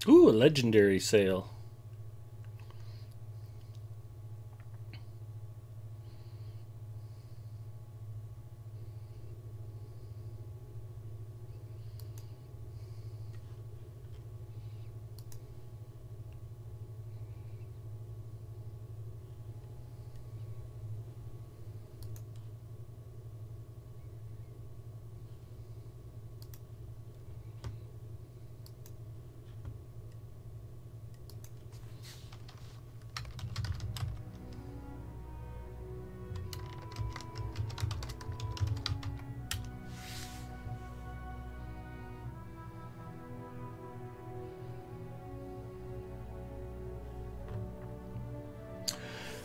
Ooh, a legendary sale.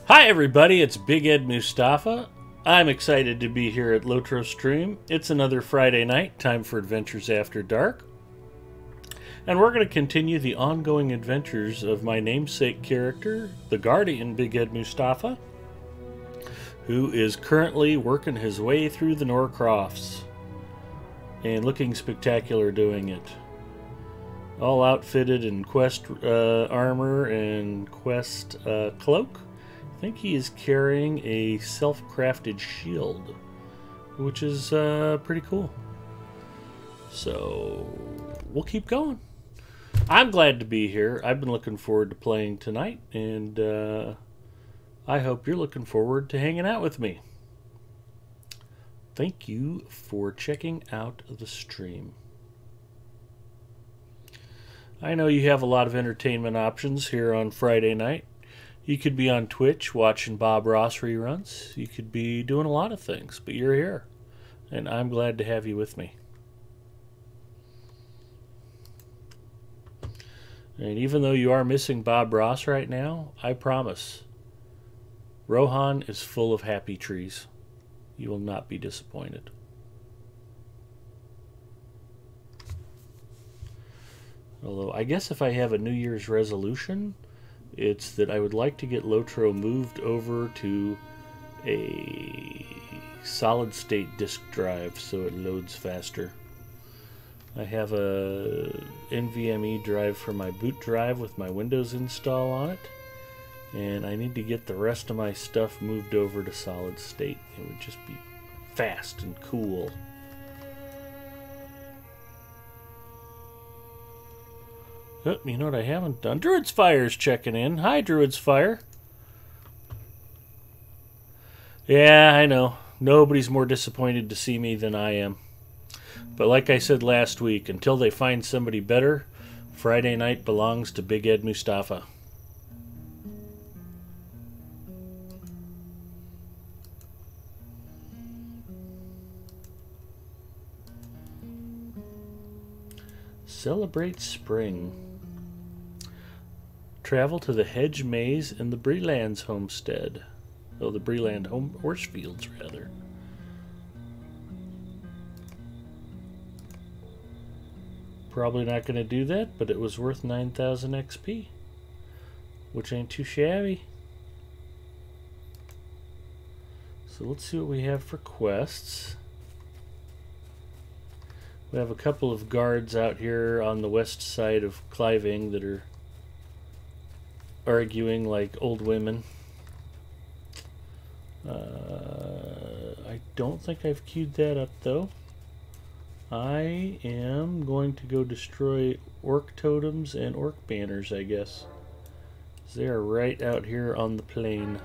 Hi everybody, it's Big Ed Mustafa. I'm excited to be here at Lotro Stream. It's another Friday night, time for Adventures After Dark. And we're going to continue the ongoing adventures of my namesake character, the Guardian Big Ed Mustafa, who is currently working his way through the Norcrofts and looking spectacular doing it. All outfitted in quest armor and quest cloak. I think he is carrying a self-crafted shield, which is pretty cool. So we'll keep going. I'm glad to be here. I've been looking forward to playing tonight, and I hope you're looking forward to hanging out with me. Thank you for checking out the stream. I know you have a lot of entertainment options here on Friday night. You could be on Twitch watching Bob Ross reruns. You could be doing a lot of things, but you're here. And I'm glad to have you with me. And even though you are missing Bob Ross right now, I promise, Rohan is full of happy trees. You will not be disappointed. Although, I guess if I have a New Year's resolution, it's that I would like to get Lotro moved over to a solid-state disk drive so it loads faster. I have a NVMe drive for my boot drive with my Windows install on it, and I need to get the rest of my stuff moved over to solid state. It would just be fast and cool. Oh, you know what I haven't done? Druid's Fire's checking in. Hi, Druid's Fire. Yeah, I know. Nobody's more disappointed to see me than I am. But like I said last week, until they find somebody better, Friday night belongs to Big Ed Mustafa. Celebrate spring. Travel to the Hedge Maze in the Brelands homestead. Oh, the Breland horse fields, rather. Probably not going to do that, but it was worth 9,000 XP, which ain't too shabby. So let's see what we have for quests. We have a couple of guards out here on the west side of Cliving that are arguing like old women. I don't think I've queued that up though. I am going to go destroy orc totems and orc banners, I guess. They are right out here on the plain.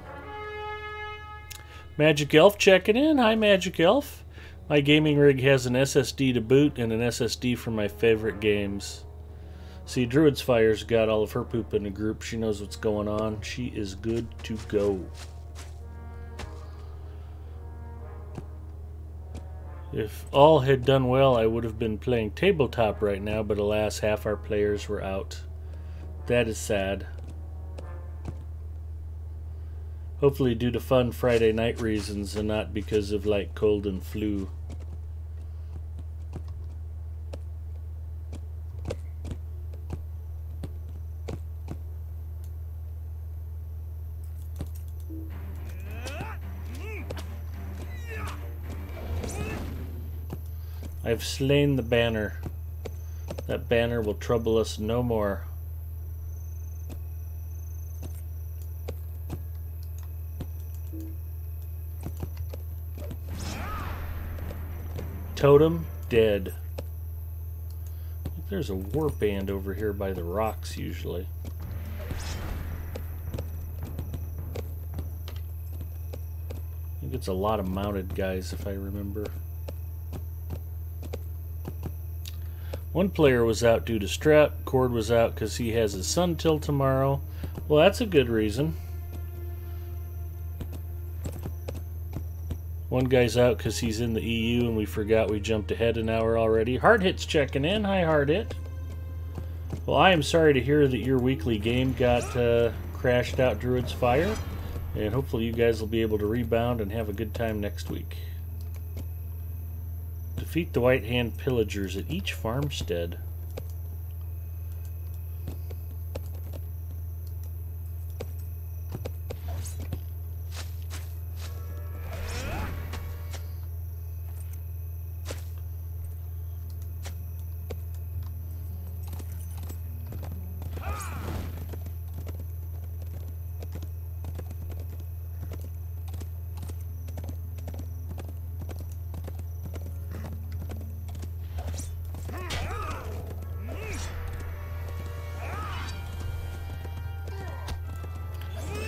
Magic Elf checking in. Hi, Magic Elf. My gaming rig has an SSD to boot and an SSD for my favorite games. See, Druid's Fire's got all of her poop in a group. She knows what's going on. She is good to go. If all had done well, I would have been playing tabletop right now, but alas, half our players were out. That is sad. Hopefully due to fun Friday night reasons and not because of like cold and flu. I've slain the banner. That banner will trouble us no more. totem, dead. There's a war band over here by the rocks usually. I think it's a lot of mounted guys if I remember. One player was out due to strep. Cord was out because he has his son till tomorrow. Well, that's a good reason. One guy's out because he's in the EU and we forgot we jumped ahead an hour already. Hard Hit's checking in. Hi, Hard Hit. Well, I am sorry to hear that your weekly game got crashed out Druid's Fire. And hopefully you guys will be able to rebound and have a good time next week. Defeat the White Hand pillagers at each farmstead.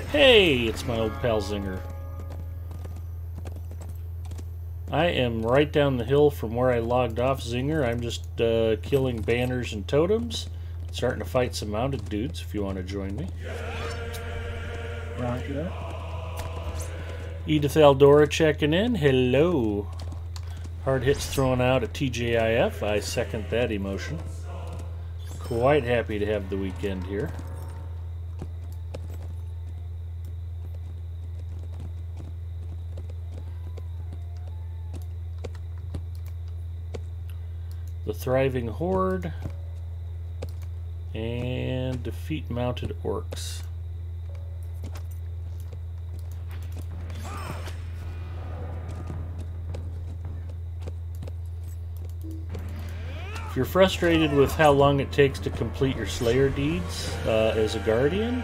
Hey, it's my old pal Zinger. I am right down the hill from where I logged off, Zinger. I'm just killing banners and totems. Starting to fight some mounted dudes if you want to join me. Roger. Edith Eldora checking in. Hello. Hard Hit's throwing out a TJIF. I second that emotion. Quite happy to have the weekend here. The Thriving Horde, and defeat mounted orcs. If you're frustrated with how long it takes to complete your Slayer deeds as a Guardian,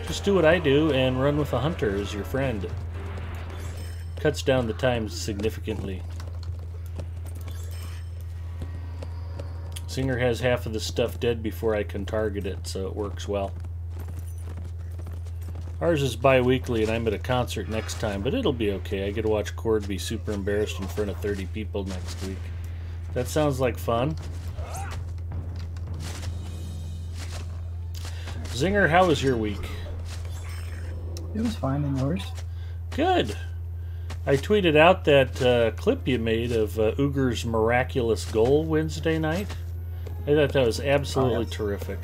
just do what I do and run with a Hunter as your friend. Cuts down the time significantly. Singer has half of the stuff dead before I can target it, so it works well. Ours is bi-weekly and I'm at a concert next time, but it'll be okay. I get to watch Cord be super embarrassed in front of 30 people next week. That sounds like fun. Zinger, how was your week? It was fine, and yours? Good. I tweeted out that clip you made of Uger's miraculous goal Wednesday night. I thought that was absolutely terrific.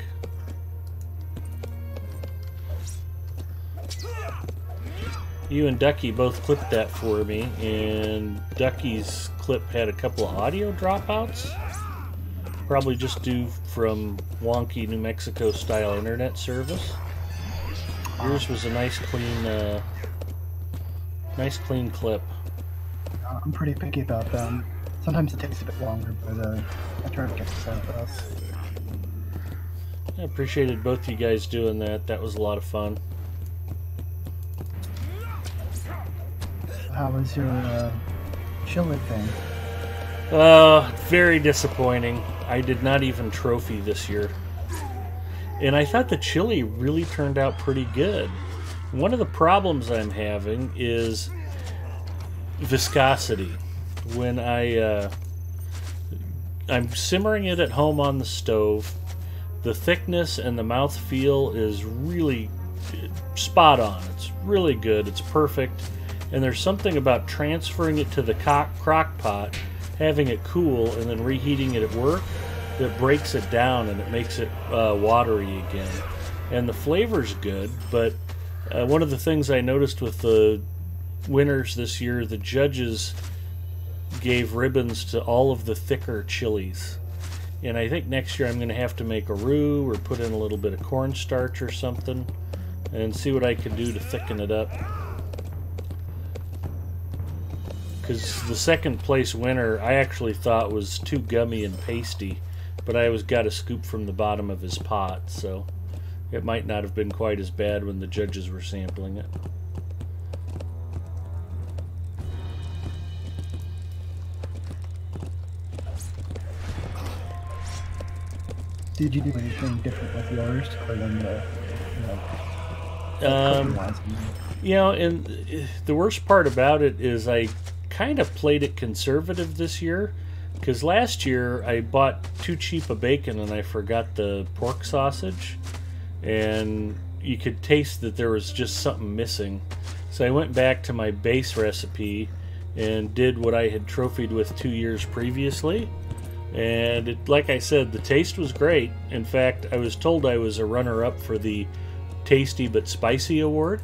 You and Ducky both clipped that for me, and Ducky's clip had a couple of audio dropouts. Probably just due from wonky New Mexico style internet service. Yours was a nice clean clip. I'm pretty picky about them. Sometimes it takes a bit longer, but I try to get this out of us. I appreciated both you guys doing that. That was a lot of fun. How was your chili thing? Very disappointing. I did not even trophy this year. And I thought the chili really turned out pretty good. One of the problems I'm having is viscosity. When I'm simmering it at home on the stove, the thickness and the mouthfeel is really spot on. It's really good. It's perfect. And there's something about transferring it to the crock pot, having it cool, and then reheating it at work that breaks it down and it makes it watery again. And the flavor's good, but one of the things I noticed with the winners this year, the judges gave ribbons to all of the thicker chilies. And I think next year I'm going to have to make a roux or put in a little bit of cornstarch or something and see what I can do to thicken it up. Because the second place winner I actually thought was too gummy and pasty, but I always got a scoop from the bottom of his pot, so it might not have been quite as bad when the judges were sampling it. Did you do anything different with yours other than the, you know, Um, cooking-wise? you know, and the worst part about it is I kind of played it conservative this year. Because last year I bought too cheap a bacon and I forgot the pork sausage. And you could taste that there was just something missing. So I went back to my base recipe and did what I had trophied with 2 years previously. And it, like I said, the taste was great. In fact, I was told I was a runner-up for the Tasty but Spicy Award.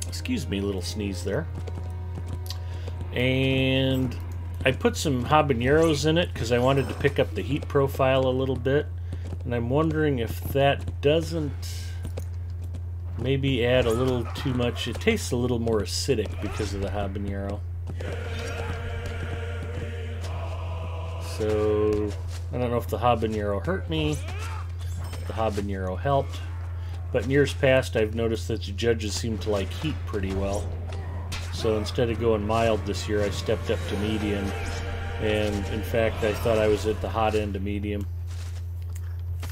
Excuse me, little sneeze there. And I put some habaneros in it because I wanted to pick up the heat profile a little bit. And I'm wondering if that doesn't maybe add a little too much. It tastes a little more acidic because of the habanero. So I don't know if the habanero hurt me, if the habanero helped. But in years past, I've noticed that the judges seem to like heat pretty well. So instead of going mild this year, I stepped up to medium. And in fact, I thought I was at the hot end of medium.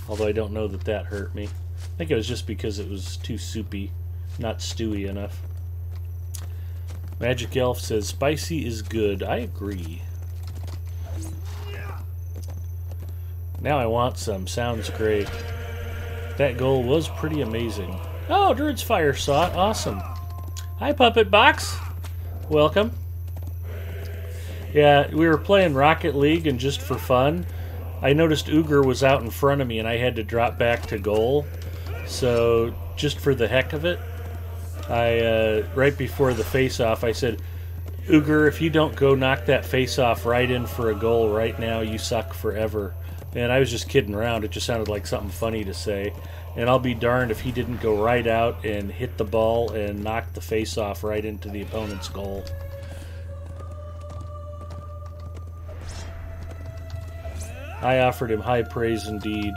Although I don't know that that hurt me. I think it was just because it was too soupy, not stewy enough. Magic Elf says, spicy is good. I agree. Now I want some. Sounds great. That goal was pretty amazing. Oh, Druid's Fire saw it. Awesome. Hi, Puppet Box. Welcome. Yeah, we were playing Rocket League, and just for fun, I noticed Uger was out in front of me, and I had to drop back to goal. So, just for the heck of it, I right before the face-off, I said, Uger, if you don't go knock that face-off right in for a goal right now, you suck forever. And I was just kidding around. It just sounded like something funny to say. And I'll be darned if he didn't go right out and hit the ball and knock the face-off right into the opponent's goal. I offered him high praise indeed.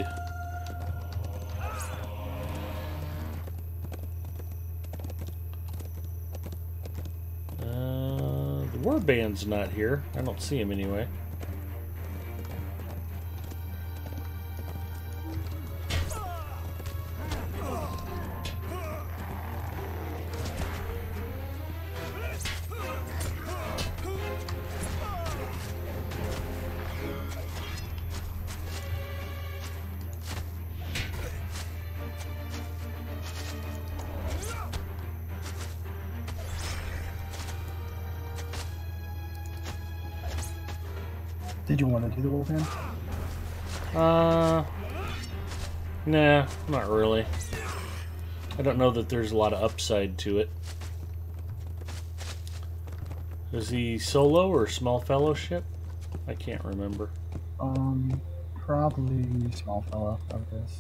The warband's not here. I don't see him anyway. Did you want to do the warband? Nah, not really. I don't know that there's a lot of upside to it. Is he solo or small fellowship? I can't remember. Probably small fella, I guess.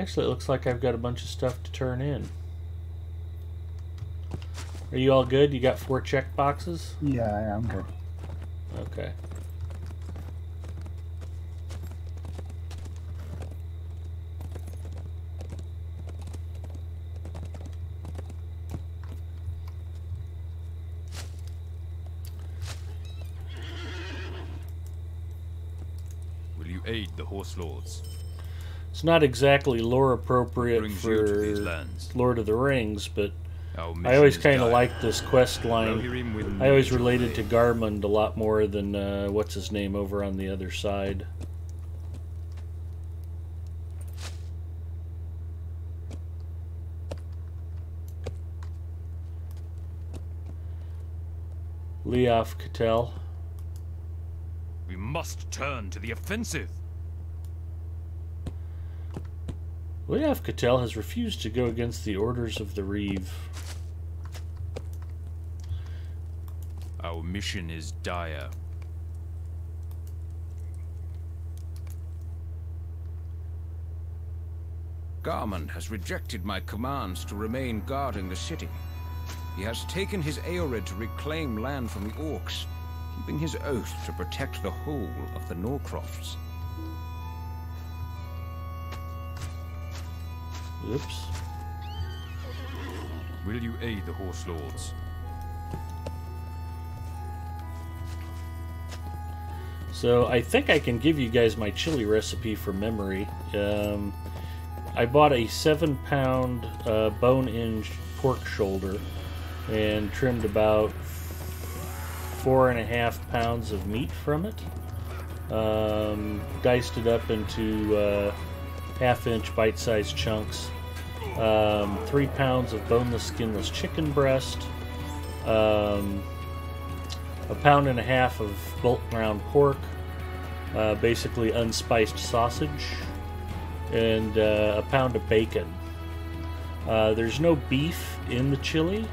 Actually, it looks like I've got a bunch of stuff to turn in. Are you all good? You got 4 check boxes? Yeah, I'm good. Okay. Will you aid the Horse Lords? It's not exactly lore appropriate Brings you to these for lands. Lord of the Rings, but Our I mission always is kind of dire. liked this quest line. Rohirrim will I always meet your related to fate. Garmund a lot more than what's his name over on the other side. Leof Cattell. We must turn to the offensive. Leof Cattell has refused to go against the orders of the Reeve. Our mission is dire. Garmund has rejected my commands to remain guarding the city. He has taken his Aerid to reclaim land from the Orcs, keeping his oath to protect the whole of the Norcrofts. Oops. Will you aid the Horse Lords? So I think I can give you guys my chili recipe from memory. I bought a 7-pound bone-in pork shoulder and trimmed about 4.5 pounds of meat from it. Diced it up into half-inch bite-sized chunks. 3 pounds of boneless, skinless chicken breast. 1.5 pounds of bulk ground pork. Basically unspiced sausage. And a pound of bacon. There's no beef in the chili,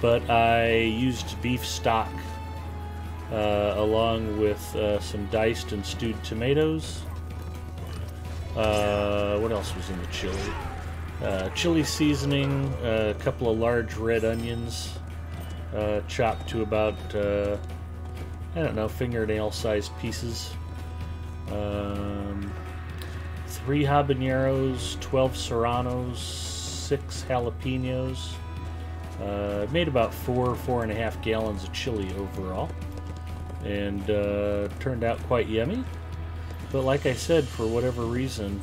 but I used beef stock along with some diced and stewed tomatoes. What else was in the chili? Chili seasoning, a couple of large red onions, chopped to about, I don't know, fingernail-sized pieces. 3 habaneros, 12 serranos, 6 jalapenos. Made about 4.5 gallons of chili overall, and turned out quite yummy. But like I said, for whatever reason,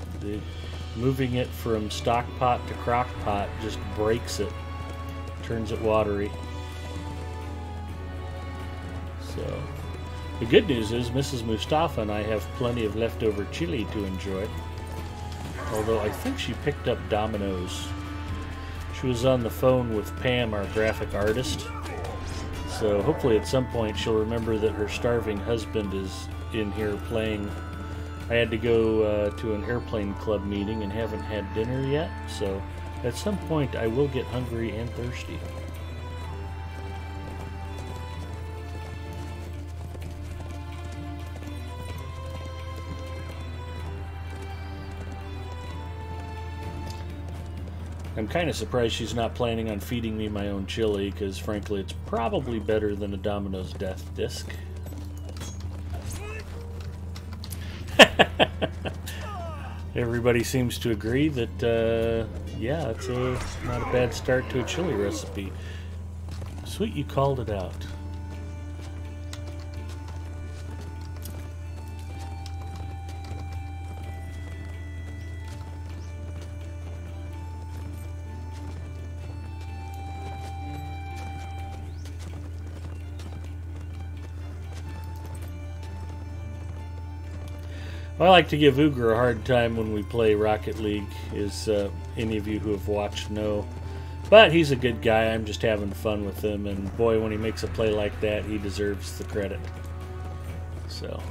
moving it from stock pot to crock pot just breaks it, turns it watery. So the good news is Mrs. Mustafa and I have plenty of leftover chili to enjoy. Although I think she picked up Domino's. She was on the phone with Pam, our graphic artist. So hopefully at some point she'll remember that her starving husband is in here playing. I had to go to an airplane club meeting and haven't had dinner yet. So at some point I will get hungry and thirsty. I'm kind of surprised she's not planning on feeding me my own chili, because frankly it's probably better than a Domino's Death Disc. Everybody seems to agree that, yeah, it's not a bad start to a chili recipe. Sweet, you called it out. I like to give Uger a hard time when we play Rocket League, as any of you who have watched know. But he's a good guy, I'm just having fun with him, and boy, when he makes a play like that, he deserves the credit. So...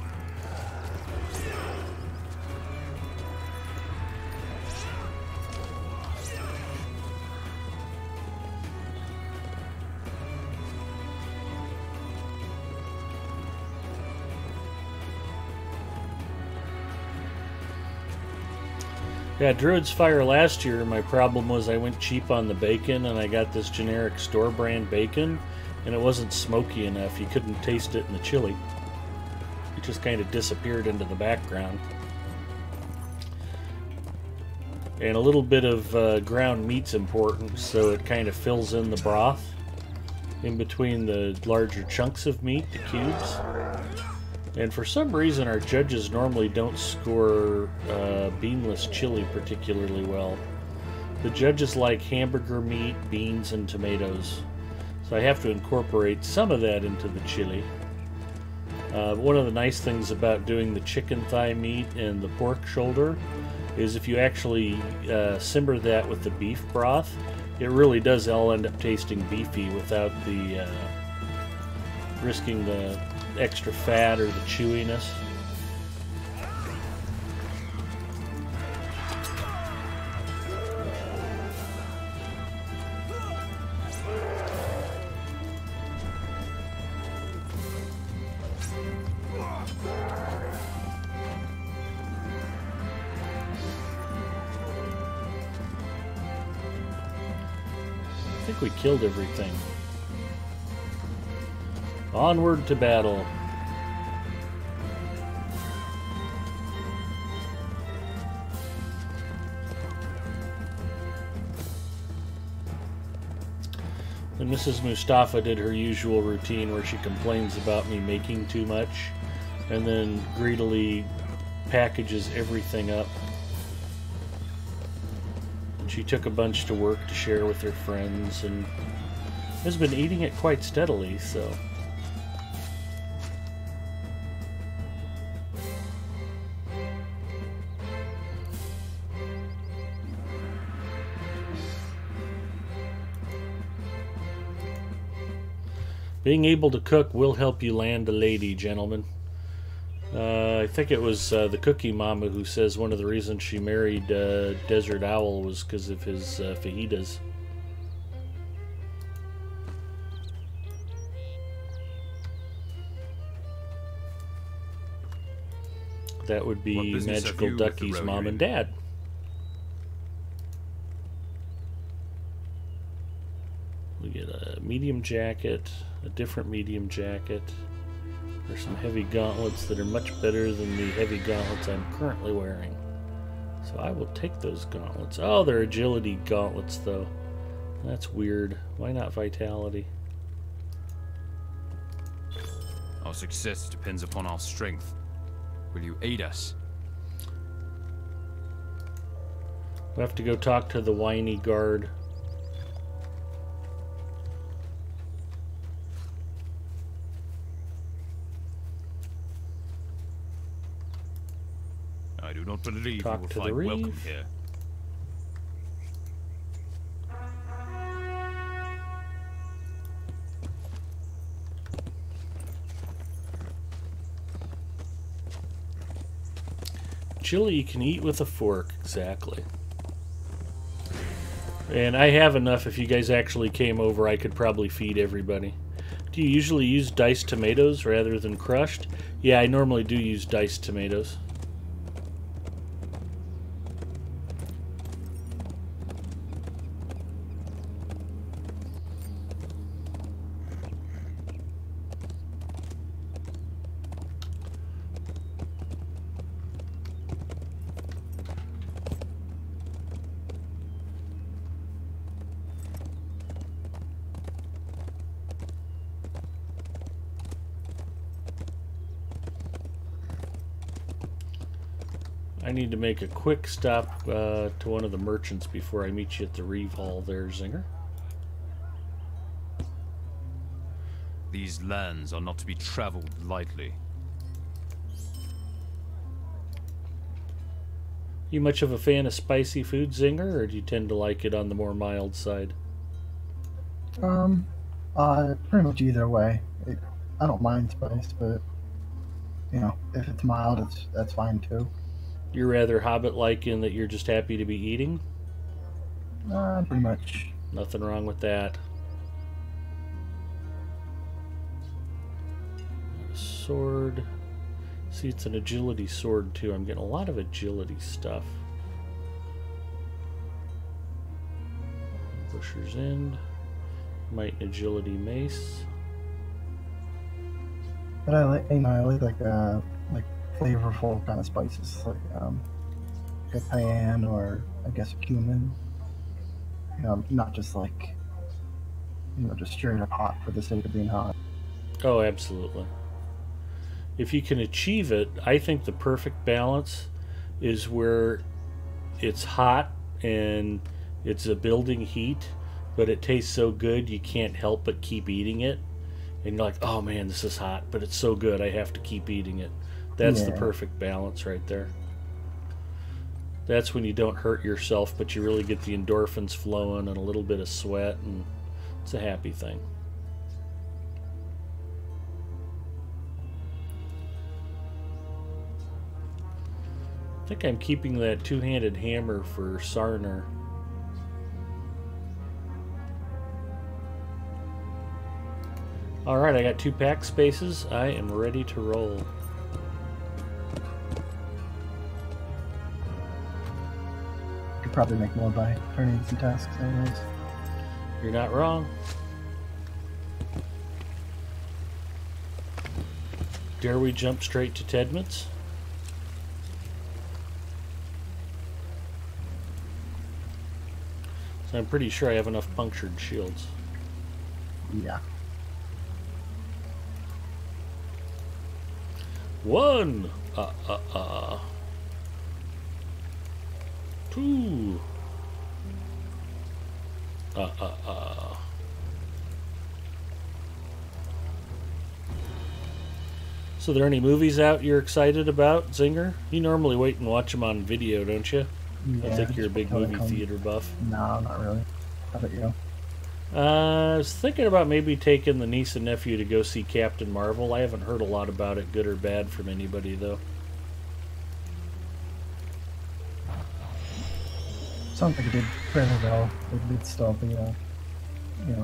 yeah, Druid's Fire last year, my problem was I went cheap on the bacon and I got this generic store brand bacon and it wasn't smoky enough. You couldn't taste it in the chili. It just kind of disappeared into the background. And a little bit of ground meat's important, so it kind of fills in the broth in between the larger chunks of meat, the cubes. And for some reason, our judges normally don't score beanless chili particularly well. The judges like hamburger meat, beans, and tomatoes. So I have to incorporate some of that into the chili. One of the nice things about doing the chicken thigh meat and the pork shoulder is if you actually simmer that with the beef broth, it really does all end up tasting beefy without the risking the extra fat or the chewiness. I think we killed everything. Onward to battle. And Mrs. Mustafa did her usual routine where she complains about me making too much. and then greedily packages everything up. And she took a bunch to work to share with her friends and has been eating it quite steadily, so... Being able to cook will help you land a lady, gentlemen. I think it was the Cookie Mama who says one of the reasons she married Desert Owl was because of his fajitas. That would be Magical Ducky's mom and dad. We get a medium jacket, a different medium jacket. There's some heavy gauntlets that are much better than the heavy gauntlets I'm currently wearing. So I will take those gauntlets. Oh, they're agility gauntlets, though. That's weird. Why not vitality? Our success depends upon our strength. Will you aid us? We'll have to go talk to the whiny guard. I do not believe Talk we will to the find welcome reeve. here. Chili you can eat with a fork, exactly. And I have enough. If you guys actually came over, I could probably feed everybody. Do you usually use diced tomatoes rather than crushed? Yeah, I normally do use diced tomatoes. I need to make a quick stop to one of the merchants before I meet you at the Reeve Hall there, Zinger. These lands are not to be traveled lightly. You much of a fan of spicy food, Zinger, or do you tend to like it on the more mild side? Pretty much either way. I don't mind spice, but you know, if it's mild, that's fine too. You're rather Hobbit-like in that you're just happy to be eating? Pretty much. Nothing wrong with that. Sword. See, it's an agility sword too. I'm getting a lot of agility stuff. Busher's End. Might and agility mace. But I like, I like flavorful kind of spices, like cayenne or I guess cumin. You know, not just like, you know, just straight up hot for the sake of being hot. Oh, absolutely. If you can achieve it, I think the perfect balance is where it's hot and it's a building heat, but it tastes so good you can't help but keep eating it. And you're like, oh man, this is hot, but it's so good I have to keep eating it. That's the perfect balance right there. That's when you don't hurt yourself, but you really get the endorphins flowing and a little bit of sweat, and it's a happy thing. I think I'm keeping that two-handed hammer for Sarner. Alright, I got 2 pack spaces. I am ready to roll. Could probably make more by turning some tasks anyways. You're not wrong. Dare we jump straight to Tedman's? So I'm pretty sure I have enough punctured shields. Yeah. 1. 2. So, are there any movies out you're excited about, Zinger? You normally wait and watch them on video, don't you? Yeah, I think you're a just big wait till they movie come. theater buff. No, not really. How about you? I was thinking about maybe taking the niece and nephew to go see Captain Marvel. I haven't heard a lot about it, good or bad, from anybody, though. Sounds like it did fairly well. It did still the,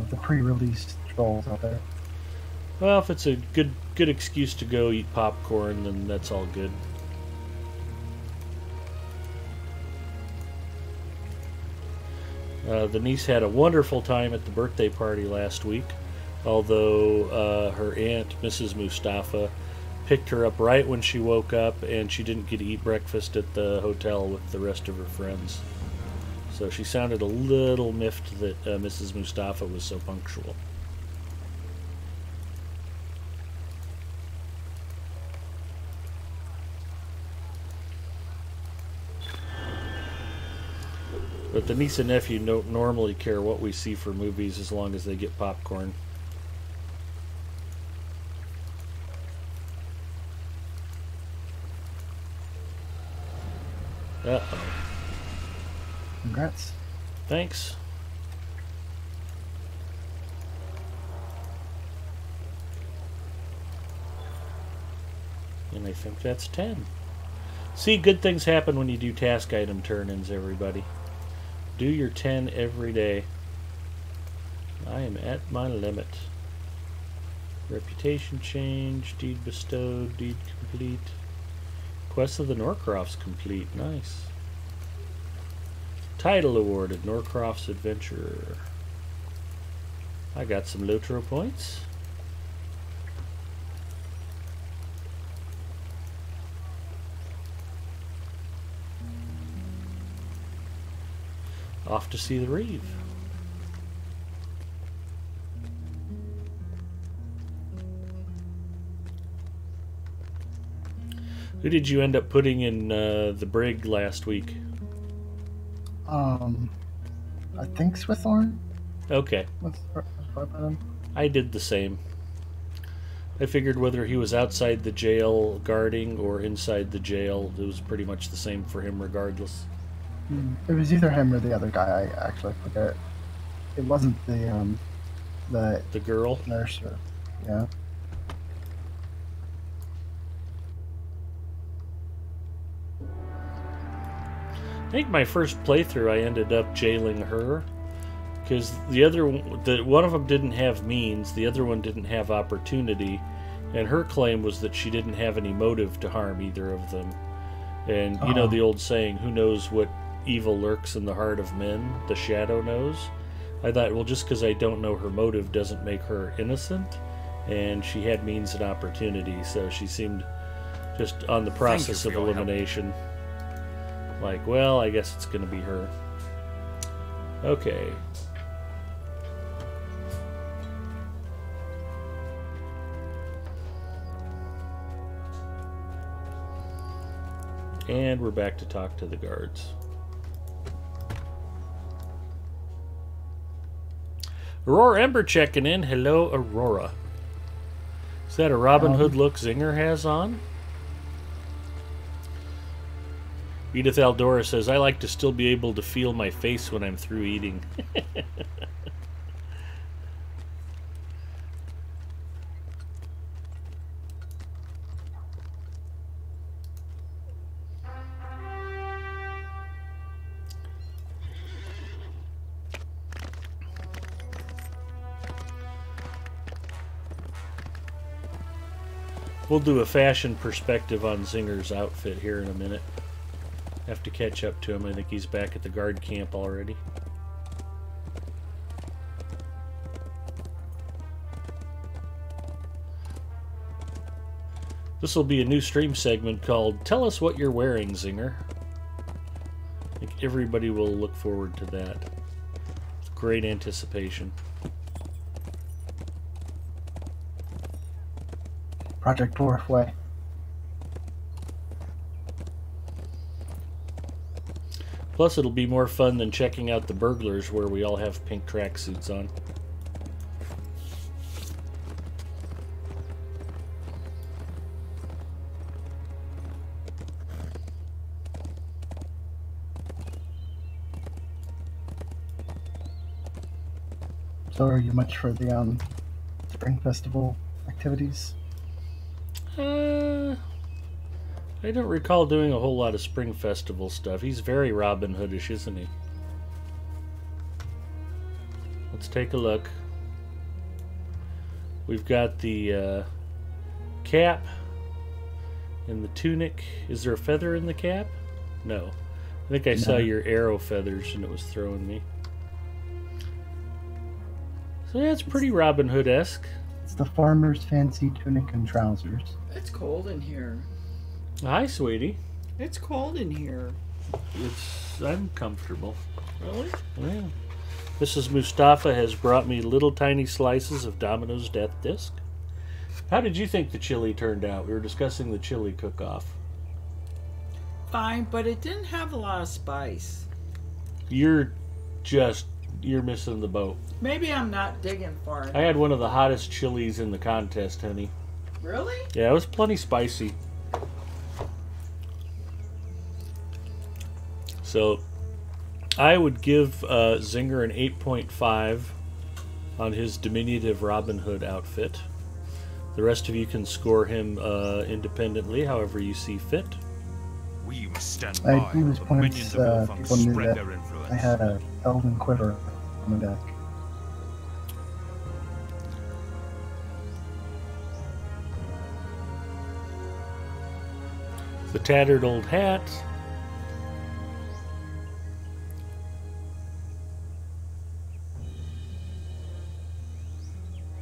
the pre-release trolls out there. Well, if it's a good excuse to go eat popcorn, then that's all good. The niece had a wonderful time at the birthday party last week, although her aunt, Mrs. Mustafa, picked her up right when she woke up, and she didn't get to eat breakfast at the hotel with the rest of her friends. So she sounded a little miffed that Mrs. Mustafa was so punctual. But the niece and nephew don't normally care what we see for movies as long as they get popcorn. Uh-oh. Congrats. Thanks. And I think that's 10. See, good things happen when you do task item turn-ins, everybody. Do your 10 every day. I am at my limit. Reputation change, deed bestowed, deed complete. Quest of the Norcrofts complete. Nice. Title awarded, Norcroft's Adventurer. I got some Lotro points. Off to see the Reeve. Who did you end up putting in the brig last week? I think Swithorn Okay. was part of him. I did the same. I figured whether he was outside the jail guarding or inside the jail, it was pretty much the same for him regardless. It was either him or the other guy. I actually forget. It wasn't the girl? nurse. Yeah. I think my first playthrough I ended up jailing her because one of them didn't have means, the other one didn't have opportunity, and her claim was that she didn't have any motive to harm either of them. And you know the old saying, who knows what evil lurks in the heart of men? The shadow knows. I thought, well, just because I don't know her motive doesn't make her innocent, and she had means and opportunity, so she seemed just on the process of elimination. Like, well, I guess it's going to be her. Okay. And we're back to talk to the guards. Aurora Ember checking in. Hello, Aurora. Is that a Robin Hood look Zinger has on? Edith Aldora says, I like to still be able to feel my face when I'm through eating. We'll do a fashion perspective on Zinger's outfit here in a minute. Have to catch up to him. I think he's back at the guard camp already. This will be a new stream segment called Tell Us What You're Wearing, Zinger. I think everybody will look forward to that. Great anticipation. Project Dwarf Way. Plus, it'll be more fun than checking out the burglars where we all have pink tracksuits on. So are you much for the Spring Festival activities? I don't recall doing a whole lot of Spring Festival stuff. He's very Robin Hoodish, isn't he? Let's take a look. We've got the cap and the tunic. Is there a feather in the cap? No. I think I saw your arrow feathers and it was throwing me. So yeah, it's pretty Robin Hood-esque. It's the farmer's fancy tunic and trousers. It's cold in here. Hi, sweetie. It's cold in here. I'm comfortable. Really? Yeah. Mrs. Mustafa has brought me little tiny slices of Domino's Death Disc. How did you think the chili turned out? We were discussing the chili cook-off. Fine, but it didn't have a lot of spice. You're missing the boat. Maybe I'm not digging far enough. I had one of the hottest chilies in the contest, honey. Really? Yeah, it was plenty spicy. So, I would give Zinger an 8.5 on his diminutive Robin Hood outfit. The rest of you can score him independently, however you see fit. We must stand I by do while his the points, minions of Orphan people knew spread that their influence. I had a elven quiver on the deck. The tattered old hat.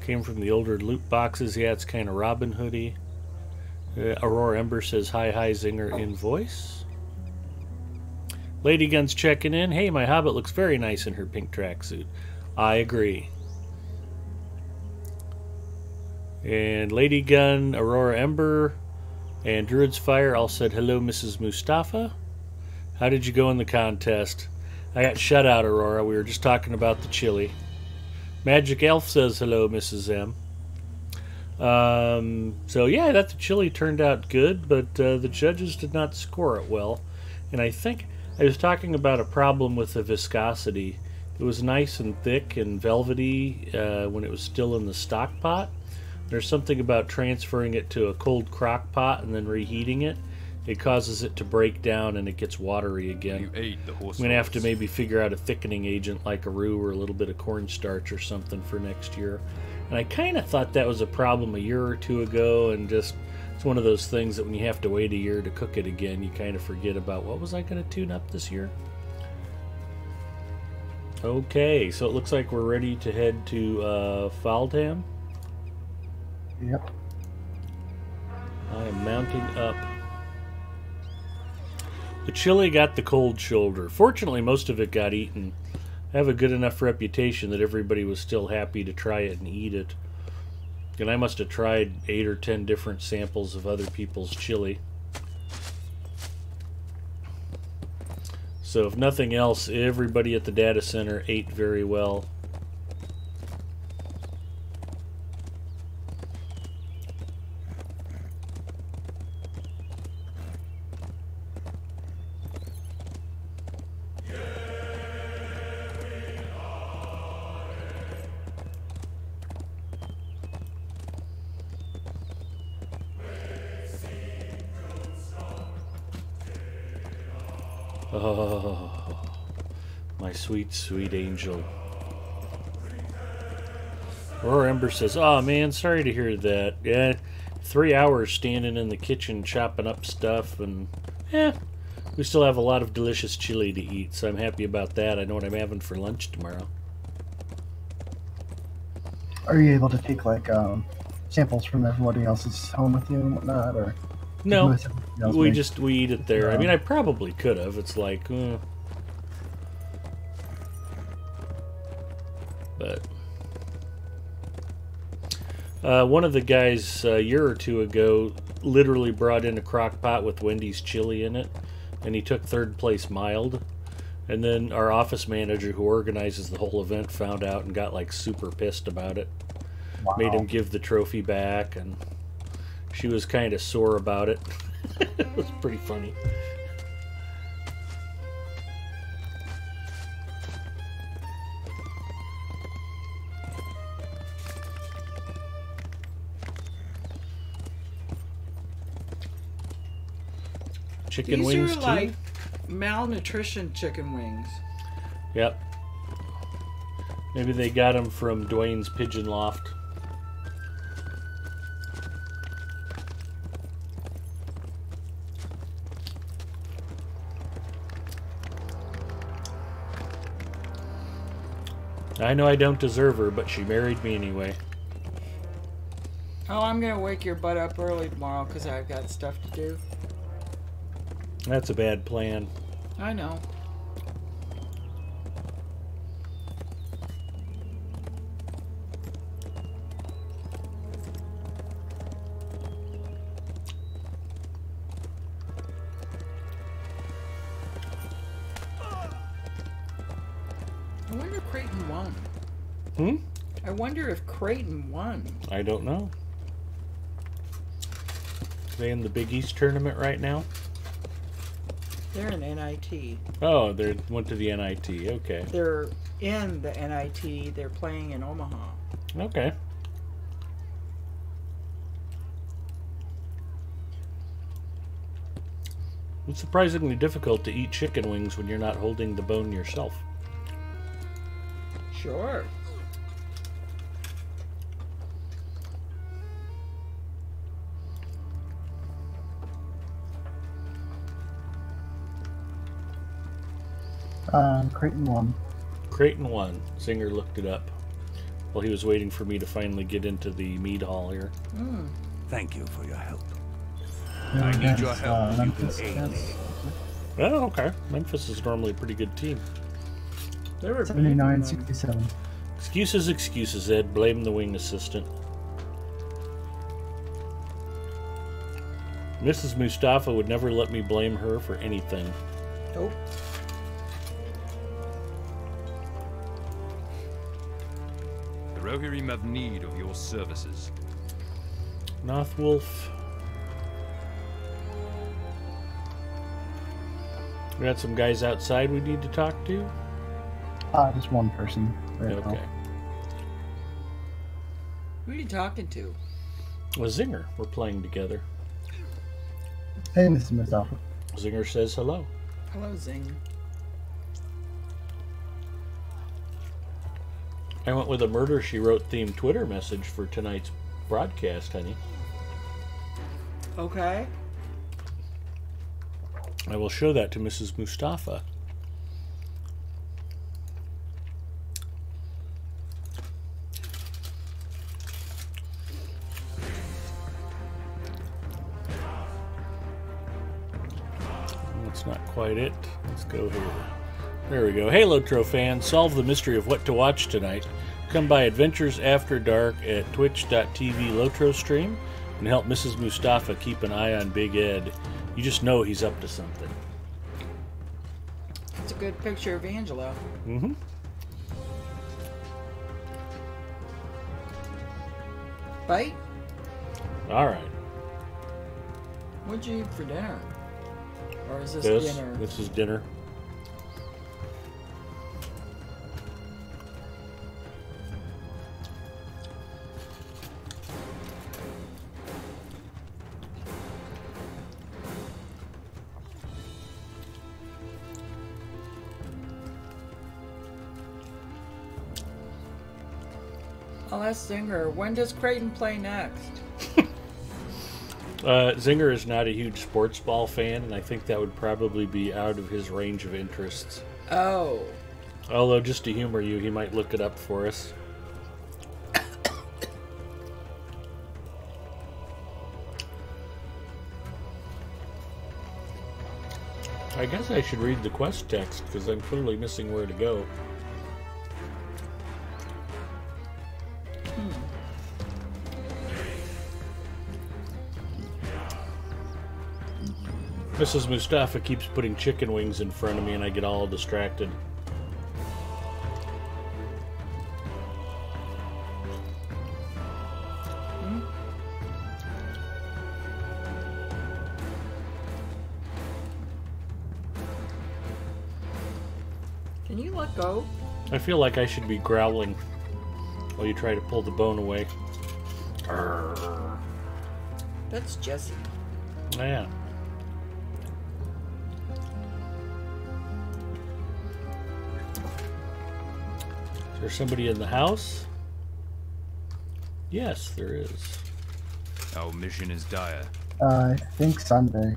Came from the older loot boxes. Yeah, it's kind of Robin Hoodie. Aurora Ember says, hi, Zinger in voice. Lady Gun's checking in. Hey, my Hobbit looks very nice in her pink tracksuit. I agree. And Lady Gun, Aurora Ember, and Druid's Fire all said, hello, Mrs. Mustafa. How did you go in the contest? I got shut out, Aurora. We were just talking about the chili. Magic Elf says, hello, Mrs. M. So yeah, that the chili turned out good, but the judges did not score it well. And I think I was talking about a problem with the viscosity. It was nice and thick and velvety when it was still in the stock pot. There's something about transferring it to a cold crock pot and then reheating it. It causes it to break down and it gets watery again. You ate the horse. I'm going to have to maybe figure out a thickening agent like a roux or a little bit of cornstarch or something for next year. And I kind of thought that was a problem a year or two ago, and just it's one of those things that when you have to wait a year to cook it again, you kind of forget about what was I going to tune up this year. Okay, so it looks like we're ready to head to Faldham. Yep. I am mounting up. The chili got the cold shoulder. Fortunately, most of it got eaten. I have a good enough reputation that everybody was still happy to try it and eat it. And I must have tried 8 or 10 different samples of other people's chili. So if nothing else, everybody at the data center ate very well. Oh, my sweet, sweet angel. Aurora Ember says, oh man, sorry to hear that. Yeah, 3 hours standing in the kitchen chopping up stuff, and we still have a lot of delicious chili to eat, so I'm happy about that. I know what I'm having for lunch tomorrow. Are you able to take like samples from everybody else's home with you and whatnot, or? No, we eat it there. I mean, I probably could have. It's like, but one of the guys a year or two ago literally brought in a crock pot with Wendy's chili in it, and he took third place mild. And then our office manager who organizes the whole event found out and got like super pissed about it. Wow. Made him give the trophy back, and she was kind of sore about it. It was pretty funny. Chicken These wings are too? like malnutrition chicken wings. Yep. Maybe they got them from Dwayne's Pigeon Loft. I know I don't deserve her, but she married me anyway. Oh, I'm gonna wake your butt up early tomorrow because I've got stuff to do. That's a bad plan. I know. I wonder if Creighton won. Hmm? I wonder if Creighton won. I don't know. They in the Big East tournament right now? They're in NIT. Oh, they went to the NIT. Okay. They're in the NIT. They're playing in Omaha. Okay. It's surprisingly difficult to eat chicken wings when you're not holding the bone yourself. Sure. Creighton won. Creighton won. Zinger looked it up while he was waiting for me to finally get into the mead hall here. Thank you for your help. I need your help if you can aid me. Oh, okay. Memphis is normally a pretty good team. They were 79-67. Excuses, excuses, Ed. Blame the wing assistant. Mrs. Mustafa would never let me blame her for anything. Nope. The Rohirrim have need of your services. Nothwolf. We got some guys outside we need to talk to? Just one person right Okay. now. Who are you talking to? Well, Zinger. We're playing together. Hey, Mr. Mustafa. Zinger says hello. Hello, Zing. I went with a Murder, She Wrote themed Twitter message for tonight's broadcast, honey. Okay. I will show that to Mrs. Mustafa. That's not quite it. Let's go here. There we go. Hey, Lotro fans, solve the mystery of what to watch tonight. Come by Adventures After Dark at twitch.tv Lotro stream and help Mrs. Mustafa keep an eye on Big Ed. You just know he's up to something. It's a good picture of Angelo. Mm-hmm. Bite? All right. What'd you eat for dinner? Or is this dinner? This is dinner. I'll ask Zinger, when does Creighton play next? Zinger is not a huge sports ball fan, and I think that would probably be out of his range of interests. Oh. Although, just to humor you, he might look it up for us. I guess I should read the quest text, because I'm clearly missing where to go. Mrs. Mustafa keeps putting chicken wings in front of me and I get all distracted. Can you let go? I feel like I should be growling while you try to pull the bone away. Arrgh. That's Jesse. Yeah. Is there somebody in the house? Yes, there is. Our mission is dire. I think Sunday.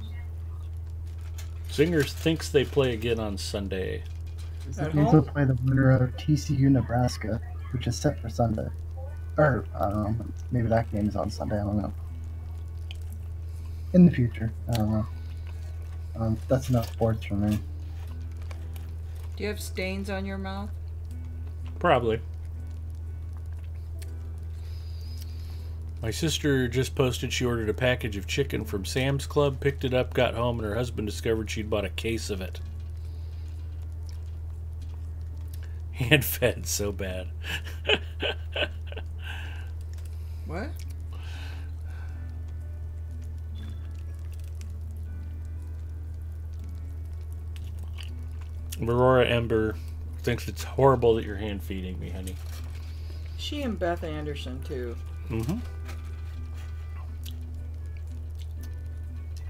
Zingers thinks they play again on Sunday. At These will home? play the winner of TCU Nebraska, which is set for Sunday. Or maybe that game is on Sunday. I don't know. In the future, I don't know. That's enough sports for me. Do you have stains on your mouth? Probably. My sister just posted she ordered a package of chicken from Sam's Club, picked it up, got home, and her husband discovered she'd bought a case of it. Hand fed so bad. What? Aurora Ember thinks it's horrible that you're hand feeding me, honey. She and Beth Anderson, too. Mm-hmm.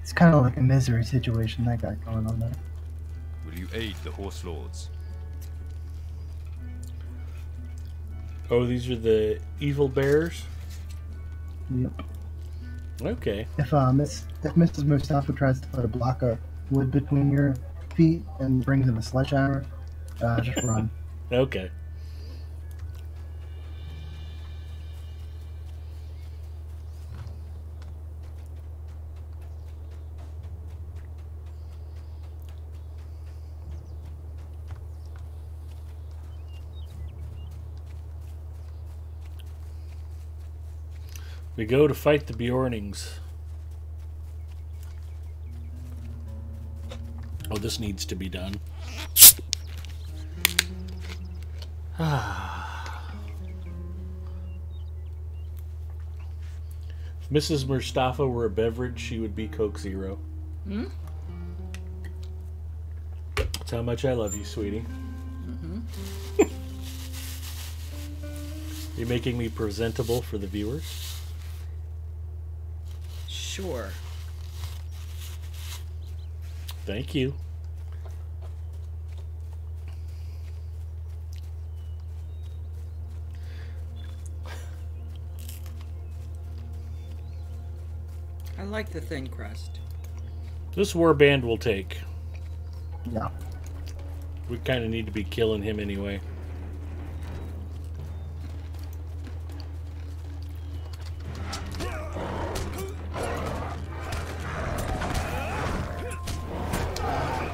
It's kind of like a misery situation that got going on there. Will you aid the horse lords? Oh, these are the evil bears? Yep. Okay. If Mrs. Mustafa tries to put a block of wood between your feet and brings in a sledgehammer, just run. Okay. We go to fight the Bjornings. Oh, this needs to be done. If Mrs. Mustafa were a beverage, she would be Coke Zero. Hmm? That's how much I love you, sweetie. Mm-hmm. You're making me presentable for the viewers. Sure. Thank you. I like the thin crust. This warband will take. Yeah. We kind of need to be killing him anyway.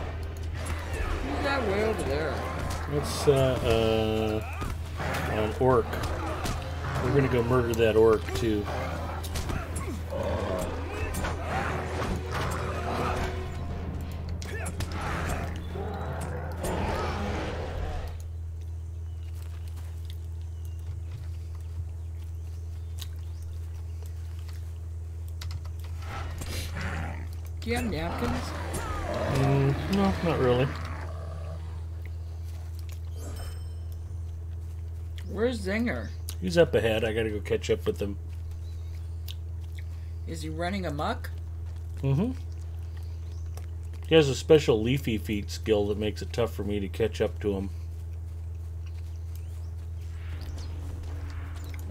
Who's that way over there? It's an orc. We're gonna go murder that orc too. Do you have napkins? No, not really. Where's Zinger? He's up ahead. I gotta go catch up with him. Is he running amok? Mm-hmm. He has a special leafy feet skill that makes it tough for me to catch up to him.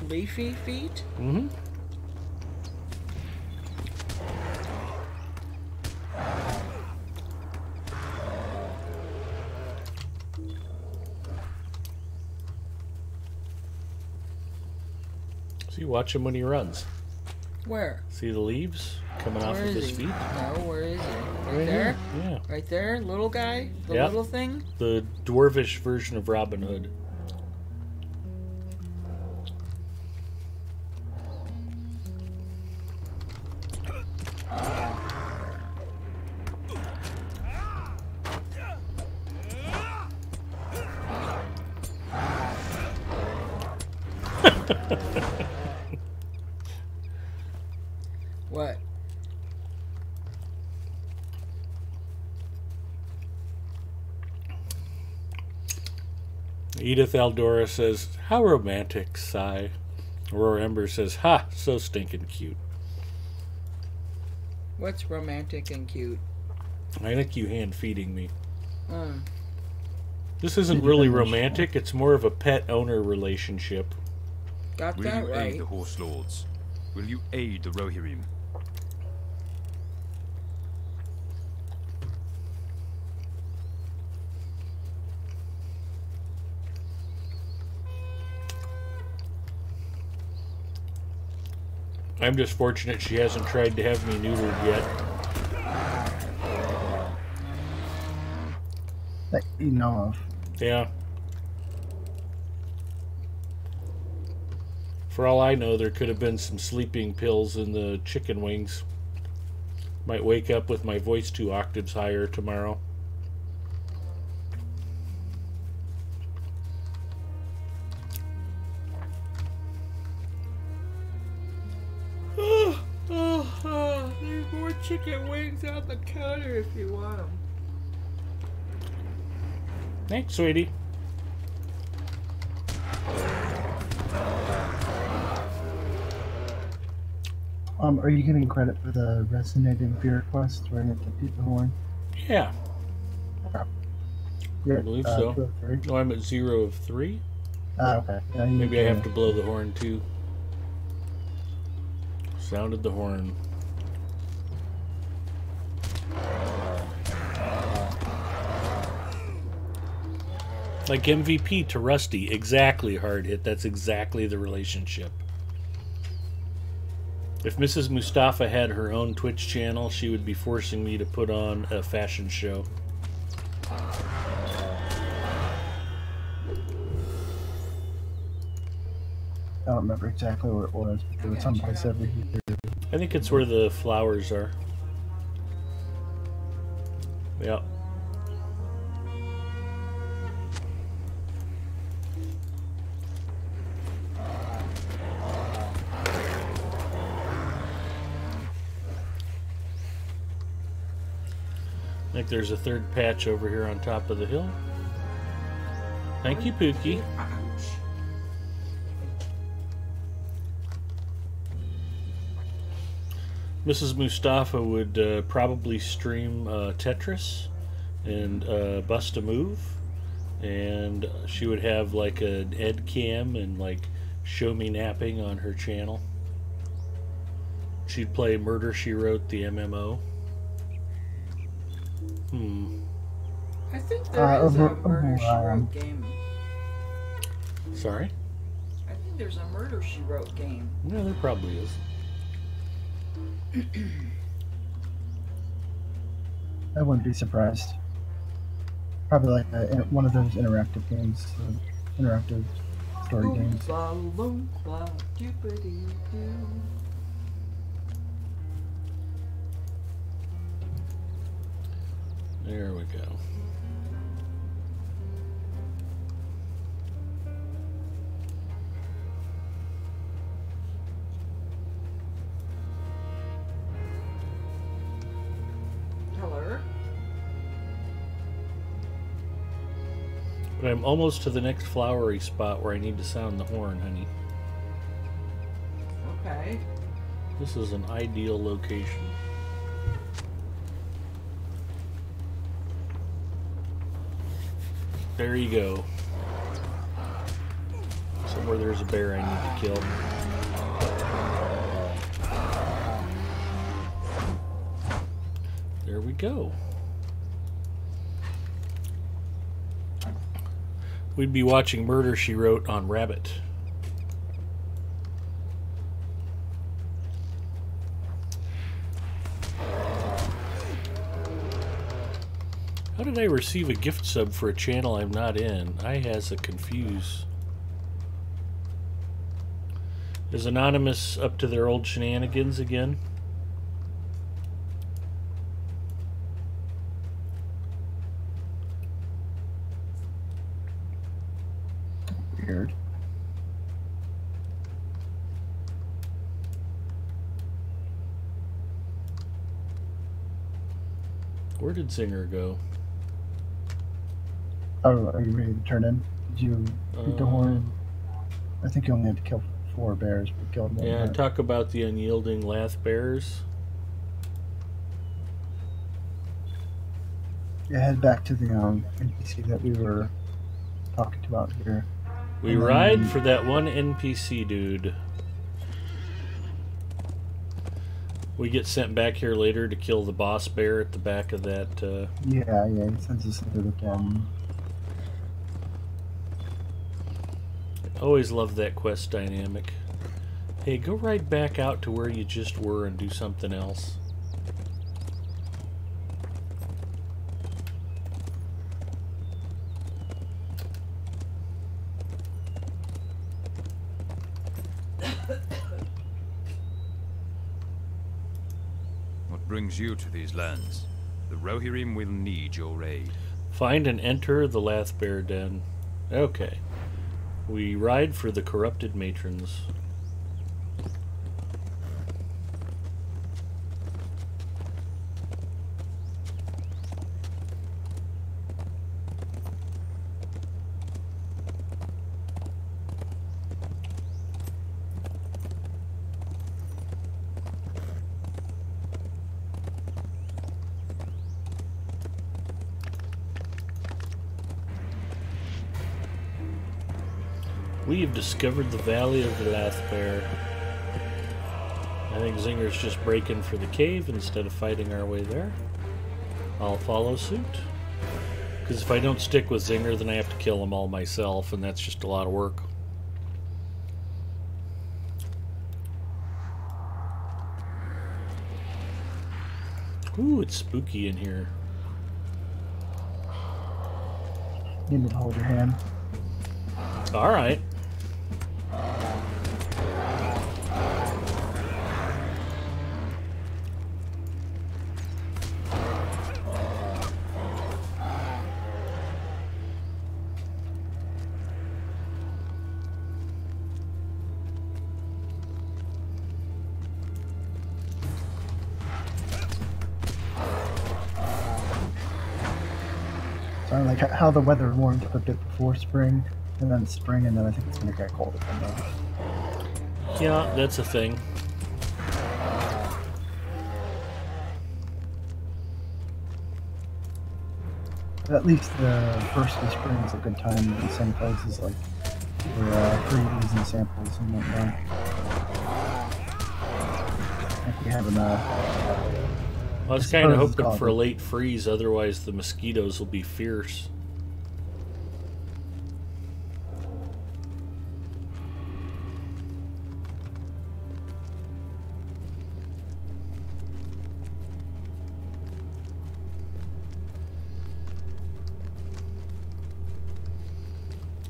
Leafy feet? Mm-hmm. See, watch him when he runs. Where? See the leaves coming off Where of is his he? feet? No, where is he? Right Right there? here. Yeah. Right there? Little guy? The Yeah. little thing? The dwarvish version of Robin Hood. What? Edith Aldora says, how romantic, sigh. Aurora Ember says, ha, so stinking cute. What's romantic and cute? I think you hand feeding me. Mm. This isn't really romantic, it's more of a pet owner relationship. Got Will that you right. aid the Horse Lords? Will you aid the Rohirrim? I'm just fortunate she hasn't tried to have me neutered yet. That you know of. Yeah. For all I know, there could have been some sleeping pills in the chicken wings. Might wake up with my voice 2 octaves higher tomorrow. There's more chicken wings on the counter if you want them. Thanks, sweetie. Are you getting credit for the Resonating Fear quest where you have to beat the horn? Yeah, Yeah, I believe so. 2 of 3. No, I'm at 0 of 3. Okay. Yeah, you Maybe I can- have to blow the horn too. Sounded the horn. Like MVP to Rusty, exactly hard hit. That's exactly the relationship. If Mrs. Mustafa had her own Twitch channel, she would be forcing me to put on a fashion show. I don't remember exactly where it was, but there was someplace over here. I think it's where the flowers are. Yep. I think there's a third patch over here on top of the hill. Thank you, Pookie. Mrs. Mustafa would probably stream Tetris and Bust a Move, and she would have like an Ed Cam and like Show Me Napping on her channel. She'd play Murder She Wrote, the MMO. I think there is a Murder She over, Wrote game. Sorry? I think there's a Murder She Wrote game. Yeah, there probably is. I wouldn't be surprised. Probably like one of those interactive games, interactive story games. There we go. Hello? But I'm almost to the next flowery spot where I need to sound the horn, honey. Okay. This is an ideal location. There you go. Somewhere there's a bear I need to kill. There we go. We'd be watching Murder, She Wrote on Rabbit. How did I receive a gift sub for a channel I'm not in? I has a confuse. Is Anonymous up to their old shenanigans again? Weird. Where did Zinger go? Oh, are you ready to turn in? Did you beat the horn? I think you only had to kill 4 bears, but killed one. Yeah, talk about the unyielding lath bears. Yeah, head back to the NPC that we were talking about here. We ride for that one NPC dude. We get sent back here later to kill the boss bear at the back of that. Yeah, he sends us into the cabin. I always love that quest dynamic. Hey, go right back out to where you just were and do something else. What brings you to these lands? The Rohirrim will need your aid. Find and enter the Lath Bear Den. Okay. We ride for the corrupted matrons. We have discovered the Valley of the Lath Bear. I think Zinger's just breaking for the cave instead of fighting our way there. I'll follow suit. Because if I don't stick with Zinger, then I have to kill them all myself, and that's just a lot of work. Ooh, it's spooky in here. Need me to hold your hand. Alright. So I like how the weather warmed up a bit before spring, and then spring, and then I think it's going to get colder from there. Yeah, that's a thing. But at least the first of spring is a good time in some places, like for freebies and samples and whatnot. I think we have enough. I was kind of hoping for a late freeze, otherwise the mosquitoes will be fierce.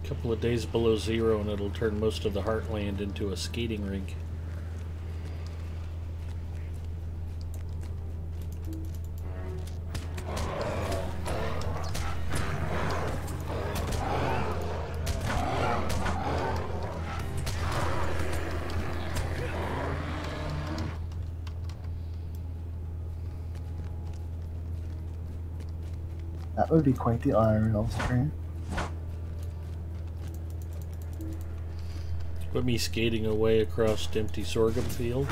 A couple of days below zero and it'll turn most of the Heartland into a skating rink. That would be quite the aerial stream. Put me skating away across empty sorghum fields.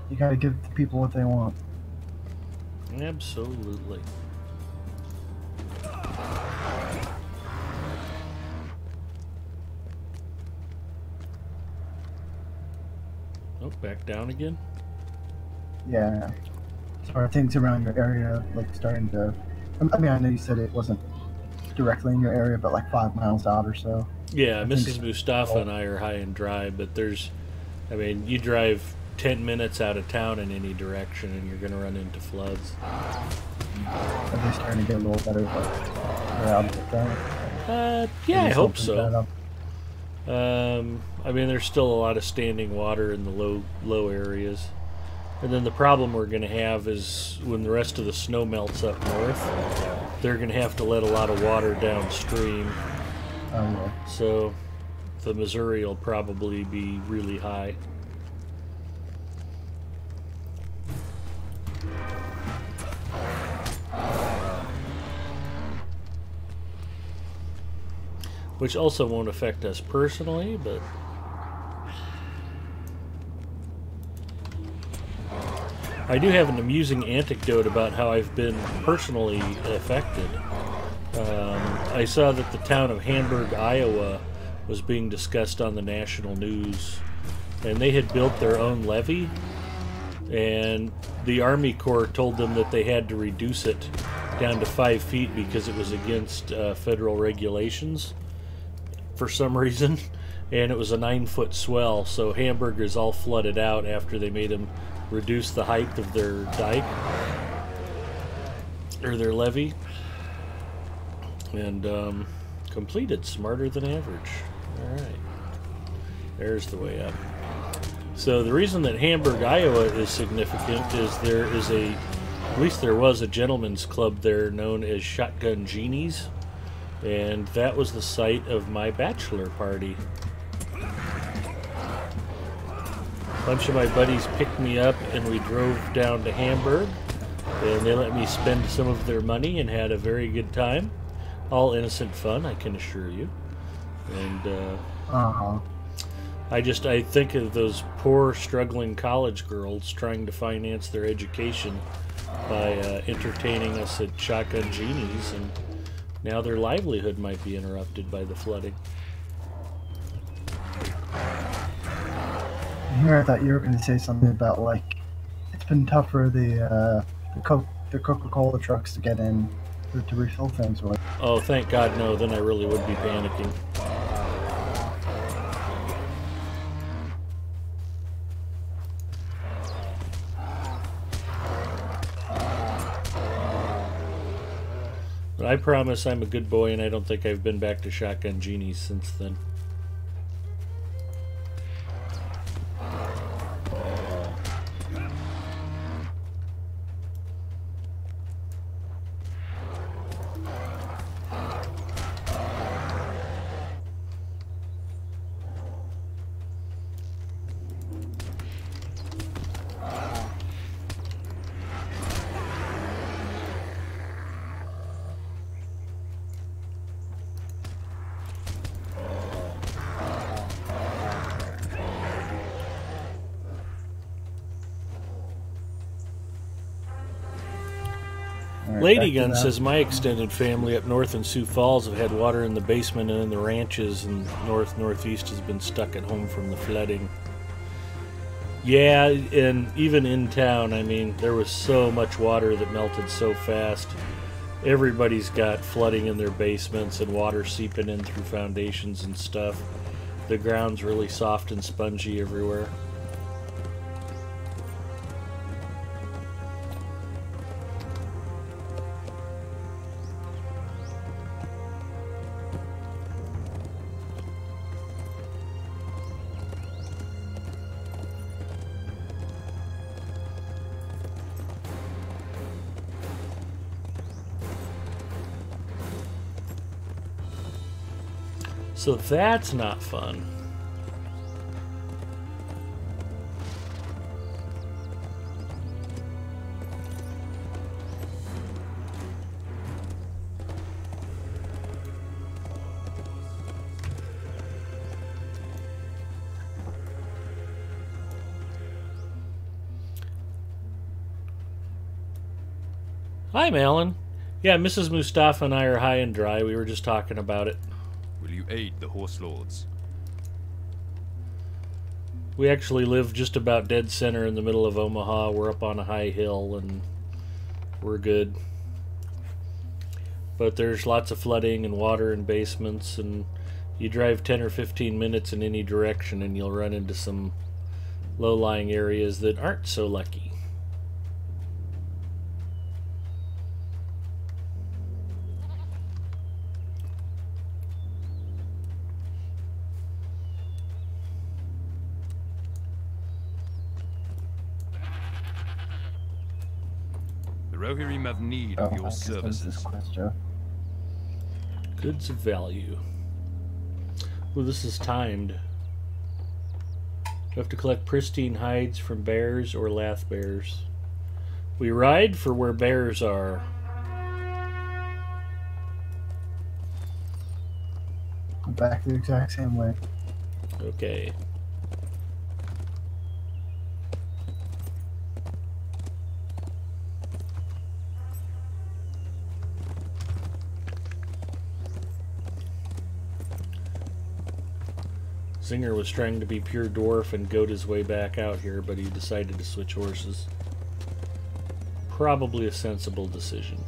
You gotta give the people what they want. Absolutely. Oh, back down again? Yeah. So are things around your area like starting to... I mean, I know you said it wasn't directly in your area, but like 5 miles out or so. Yeah, I Mrs. think- Mustafa and I are high and dry, but there's... I mean, you drive 10 minutes out of town in any direction and you're going to run into floods. Are they starting to get a little better, but they're out of that? Yeah, I Maybe hope something bad so. up. I mean, there's still a lot of standing water in the low areas. And then the problem we're going to have is when the rest of the snow melts up north, they're going to have to let a lot of water downstream. Oh, yeah. So the Missouri will probably be really high. which also won't affect us personally, but I do have an amusing anecdote about how I've been personally affected. I saw that the town of Hamburg, Iowa was being discussed on the national news, and they had built their own levee, and the Army Corps told them that they had to reduce it down to 5 feet because it was against federal regulations for some reason, and it was a 9-foot swell, so Hamburg is all flooded out after they made them reduce the height of their dike, or their levee, and completed smarter than average. Alright, there's the way up. So the reason that Hamburg, Iowa is significant is there is at least there was a gentleman's club there known as Shotgun Genies, and that was the site of my bachelor party. A bunch of my buddies picked me up and we drove down to Hamburg, and they let me spend some of their money and had a very good time. All innocent fun, I can assure you. And I think of those poor struggling college girls trying to finance their education by entertaining us at Shotgun Genies, and now their livelihood might be interrupted by the flooding. Here, I thought you were going to say something about, like, it's been tough for the Coca-Cola trucks to get in to refill things with. Oh, thank God, no. Then I really would be panicking. But I promise I'm a good boy, and I don't think I've been back to Shotgun Genies since then. Lady Gun says my extended family up north in Sioux Falls have had water in the basement and in the ranches, and northeast has been stuck at home from the flooding. Yeah, and even in town, I mean, there was so much water that melted so fast. Everybody's got flooding in their basements and water seeping in through foundations and stuff. The ground's really soft and spongy everywhere. So that's not fun. Hi, Malin. Yeah, Mrs. Mustafa and I are high and dry. We were just talking about it. Will you aid the Horse Lords? We actually live just about dead center in the middle of Omaha. We're up on a high hill and we're good. But there's lots of flooding and water in basements, and you drive 10 or 15 minutes in any direction and you'll run into some low-lying areas that aren't so lucky. The Rohirrim have need of your services. Goods of value. Well, this is timed. You have to collect pristine hides from bears or lath bears. We ride for where bears are. Back the exact same way. Okay. Zinger was trying to be pure dwarf and goat his way back out here, but he decided to switch horses. Probably a sensible decision.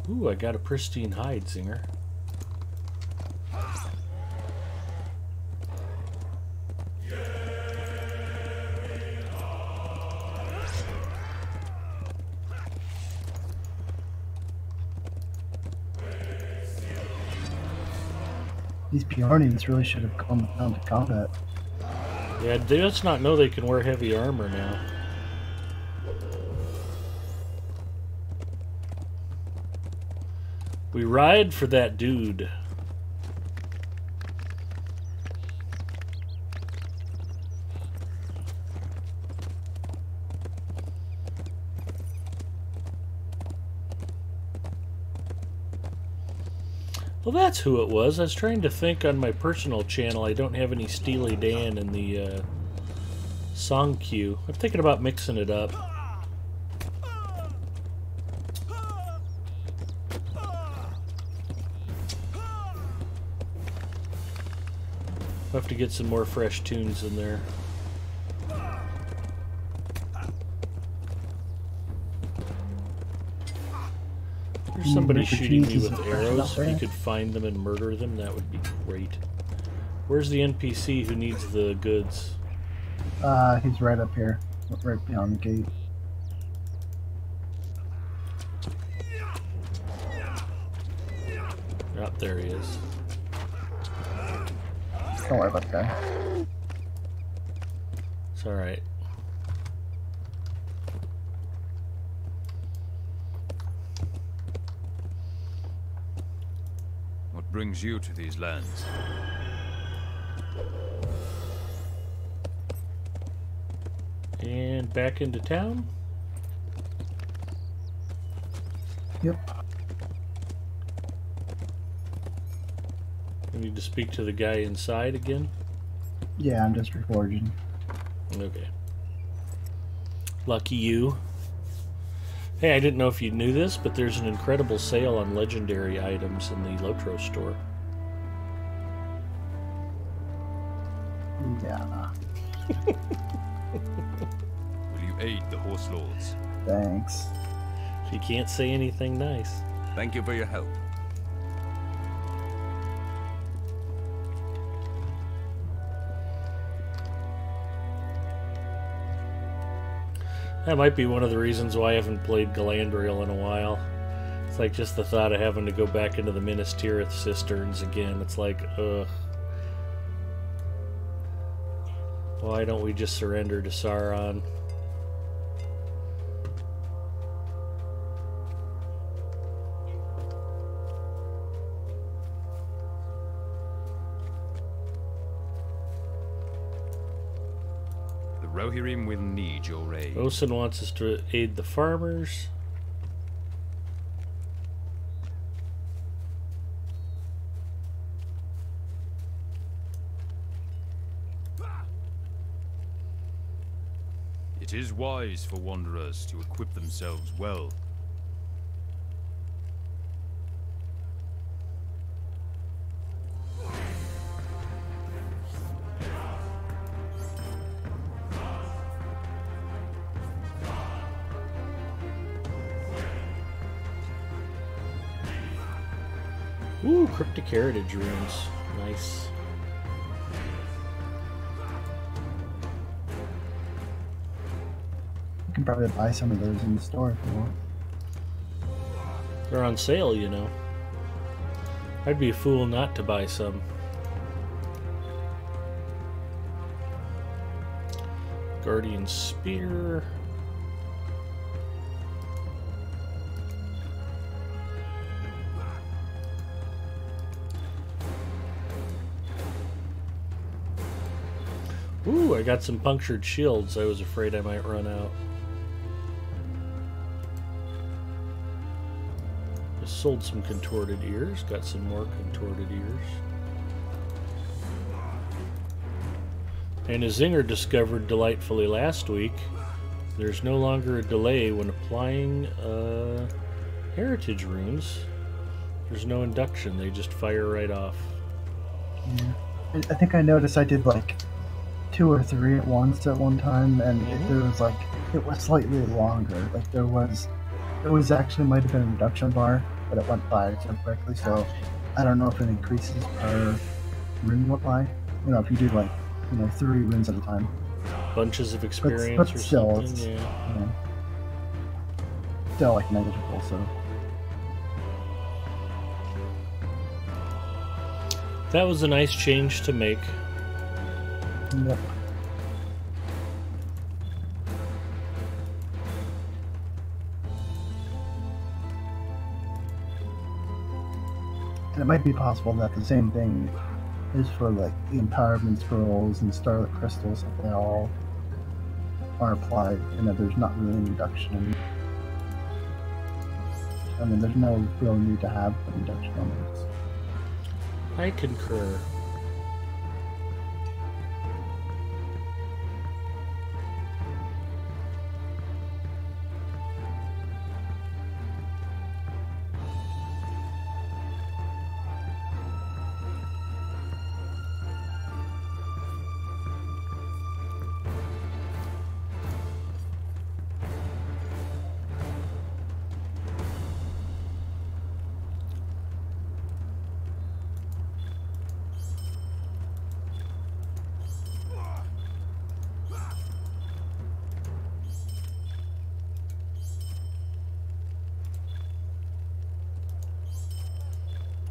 Ooh, I got a pristine hide, Zinger. These Bjornians really should have gone down to combat. Yeah, they just not know they can wear heavy armor now. We ride for that dude. Well, that's who it was. I was trying to think on my personal channel. I don't have any Steely Dan in the song queue. I'm thinking about mixing it up. I'll have to get some more fresh tunes in there. There's somebody shooting me with arrows. If you could find them and murder them, that would be great. Where's the NPC who needs the goods? He's right up here, right beyond the gate. Oh, there he is. Don't worry about that. It's alright. What brings you to these lands? And back into town. Yep. I need to speak to the guy inside again. Yeah, I'm just reforging. Okay. Lucky you. Hey, I didn't know if you knew this, but there's an incredible sale on legendary items in the Lotro store. Yeah. Will you aid the horse lords? Thanks. You can't say anything nice. Thank you for your help. That might be one of the reasons why I haven't played Galandriel in a while. It's like just the thought of having to go back into the Minas Tirith cisterns again. It's like, ugh. Why don't we just surrender to Sauron? The Rohirrim will need your aid. Osin wants us to aid the farmers. It is wise for wanderers to equip themselves well. Ooh, cryptic heritage runes. Nice. You can probably buy some of those in the store if you want. They're on sale, you know. I'd be a fool not to buy some. Guardian Spear. Ooh, I got some punctured shields. I was afraid I might run out. Just sold some contorted ears. Got some more contorted ears. And as Zinger discovered delightfully last week, there's no longer a delay when applying heritage runes. There's no induction. They just fire right off. Yeah. I think I noticed I did like 2 or 3 at once at one time, and it was slightly longer. Like it was actually might have been a reduction bar, but it went by so quickly. So I don't know if it increases per rune apply. You know, if you do like 3 runes at a time. Bunches of experience but or still, something. it's, Yeah. Still like negligible. So That was a nice change to make. yep. And it might be possible that the same thing is for like the empowerment scrolls and starlit crystals, that they all are applied and that there's not really an reduction. I mean, there's no real need to have a reduction on those. I concur.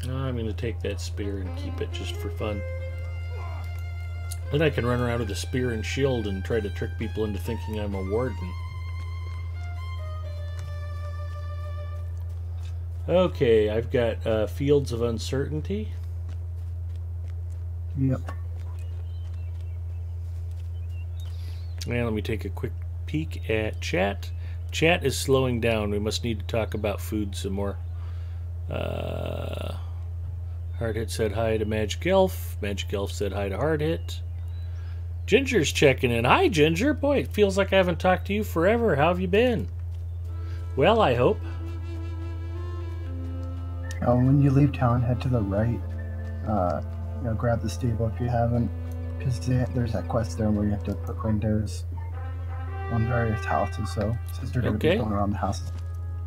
I'm going to take that spear and keep it just for fun. Then I can run around with a spear and shield and try to trick people into thinking I'm a warden. Okay, I've got Fields of Uncertainty. Yep. And let me take a quick peek at chat. Chat is slowing down. We must need to talk about food some more. Hardhit said hi to Magic Elf. Magic Elf said hi to Hardhit. Ginger's checking in. Hi, Ginger. Boy, it feels like I haven't talked to you forever. How have you been? Well, I hope. When you leave town, head to the right. Grab the stable if you haven't, because there's that quest there where you have to put windows on various houses. So since you're going to be going around the houses.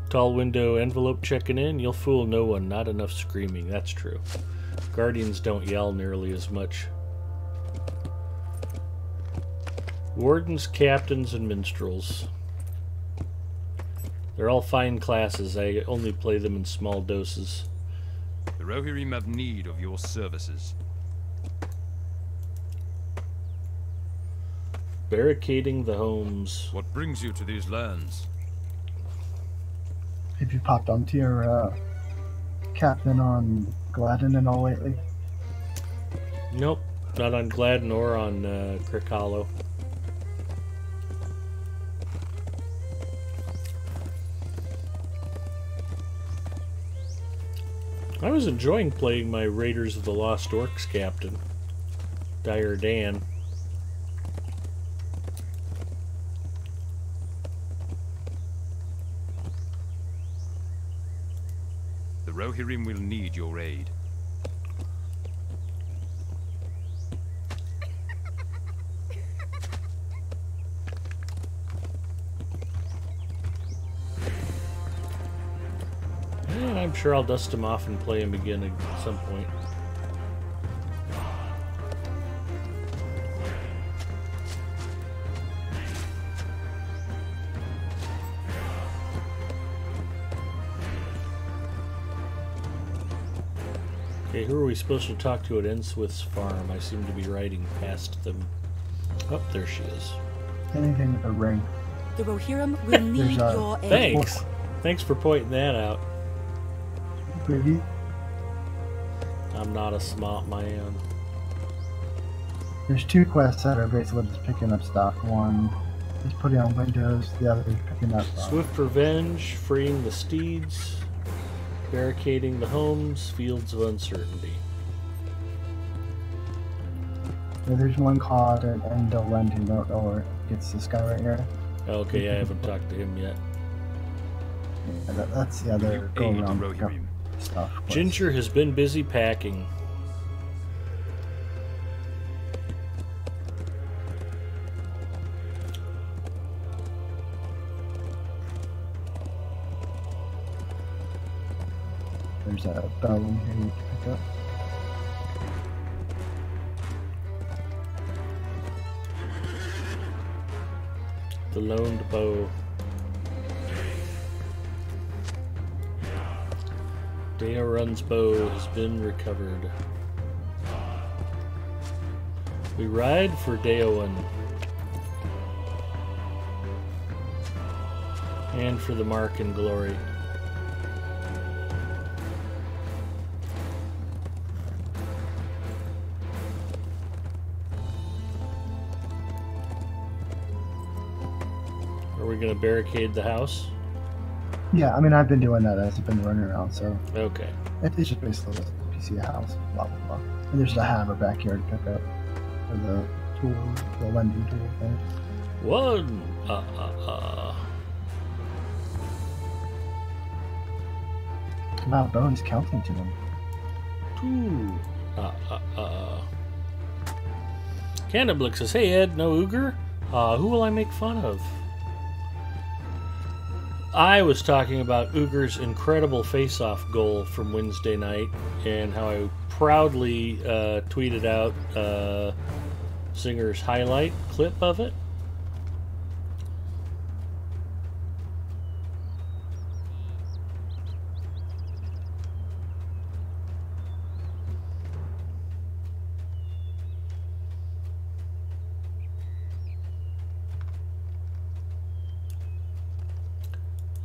Tall window envelope checking in. You'll fool no one. Not enough screaming. That's true. Guardians don't yell nearly as much. Wardens, captains, and minstrels. They're all fine classes. I only play them in small doses. The Rohirrim have need of your services. Barricading the homes. What brings you to these lands? Have you popped onto your captain on Gladden and all lately? Nope, not on Gladden or on Crick Hollow. I was enjoying playing my Raiders of the Lost Orcs captain, Dire Dan. The Rohirrim will need your aid. And I'm sure I'll dust him off and play him again at some point. Okay, who are we supposed to talk to at Enswith's farm? I seem to be riding past them. Oh, there she is. Anything with a ring. The Rohirrim will need a- your aid. Thanks. Thanks for pointing that out. Biggie. I'm not a smart man. There's 2 quests that are basically just picking up stuff. One is putting on windows, the other is picking up Swift revenge, freeing the steeds, barricading the homes, fields of uncertainty. there's one called an Endo Lending or it's this guy right here. Okay, I haven't talked to him yet. And that's the other go Aid the around pick up Rohirrim. stuff. quest. Ginger has been busy packing. There's a bow in here you can pick up. The loaned bow. Daorun's bow has been recovered. We ride for Daorun. And for the mark and glory. Are we going to barricade the house? Yeah, I mean I've been doing that as I've been running around, so Okay. it's just basically a PC house, blah blah blah. And there's a hammer back here to pick up for the tool, the lending tool thing. One. Wow, Bowen's counting to them. Two. Candablick says, "Hey Ed, no Uger? Who will I make fun of?" I was talking about Uger's incredible face-off goal from Wednesday night and how I proudly tweeted out Singer's highlight clip of it.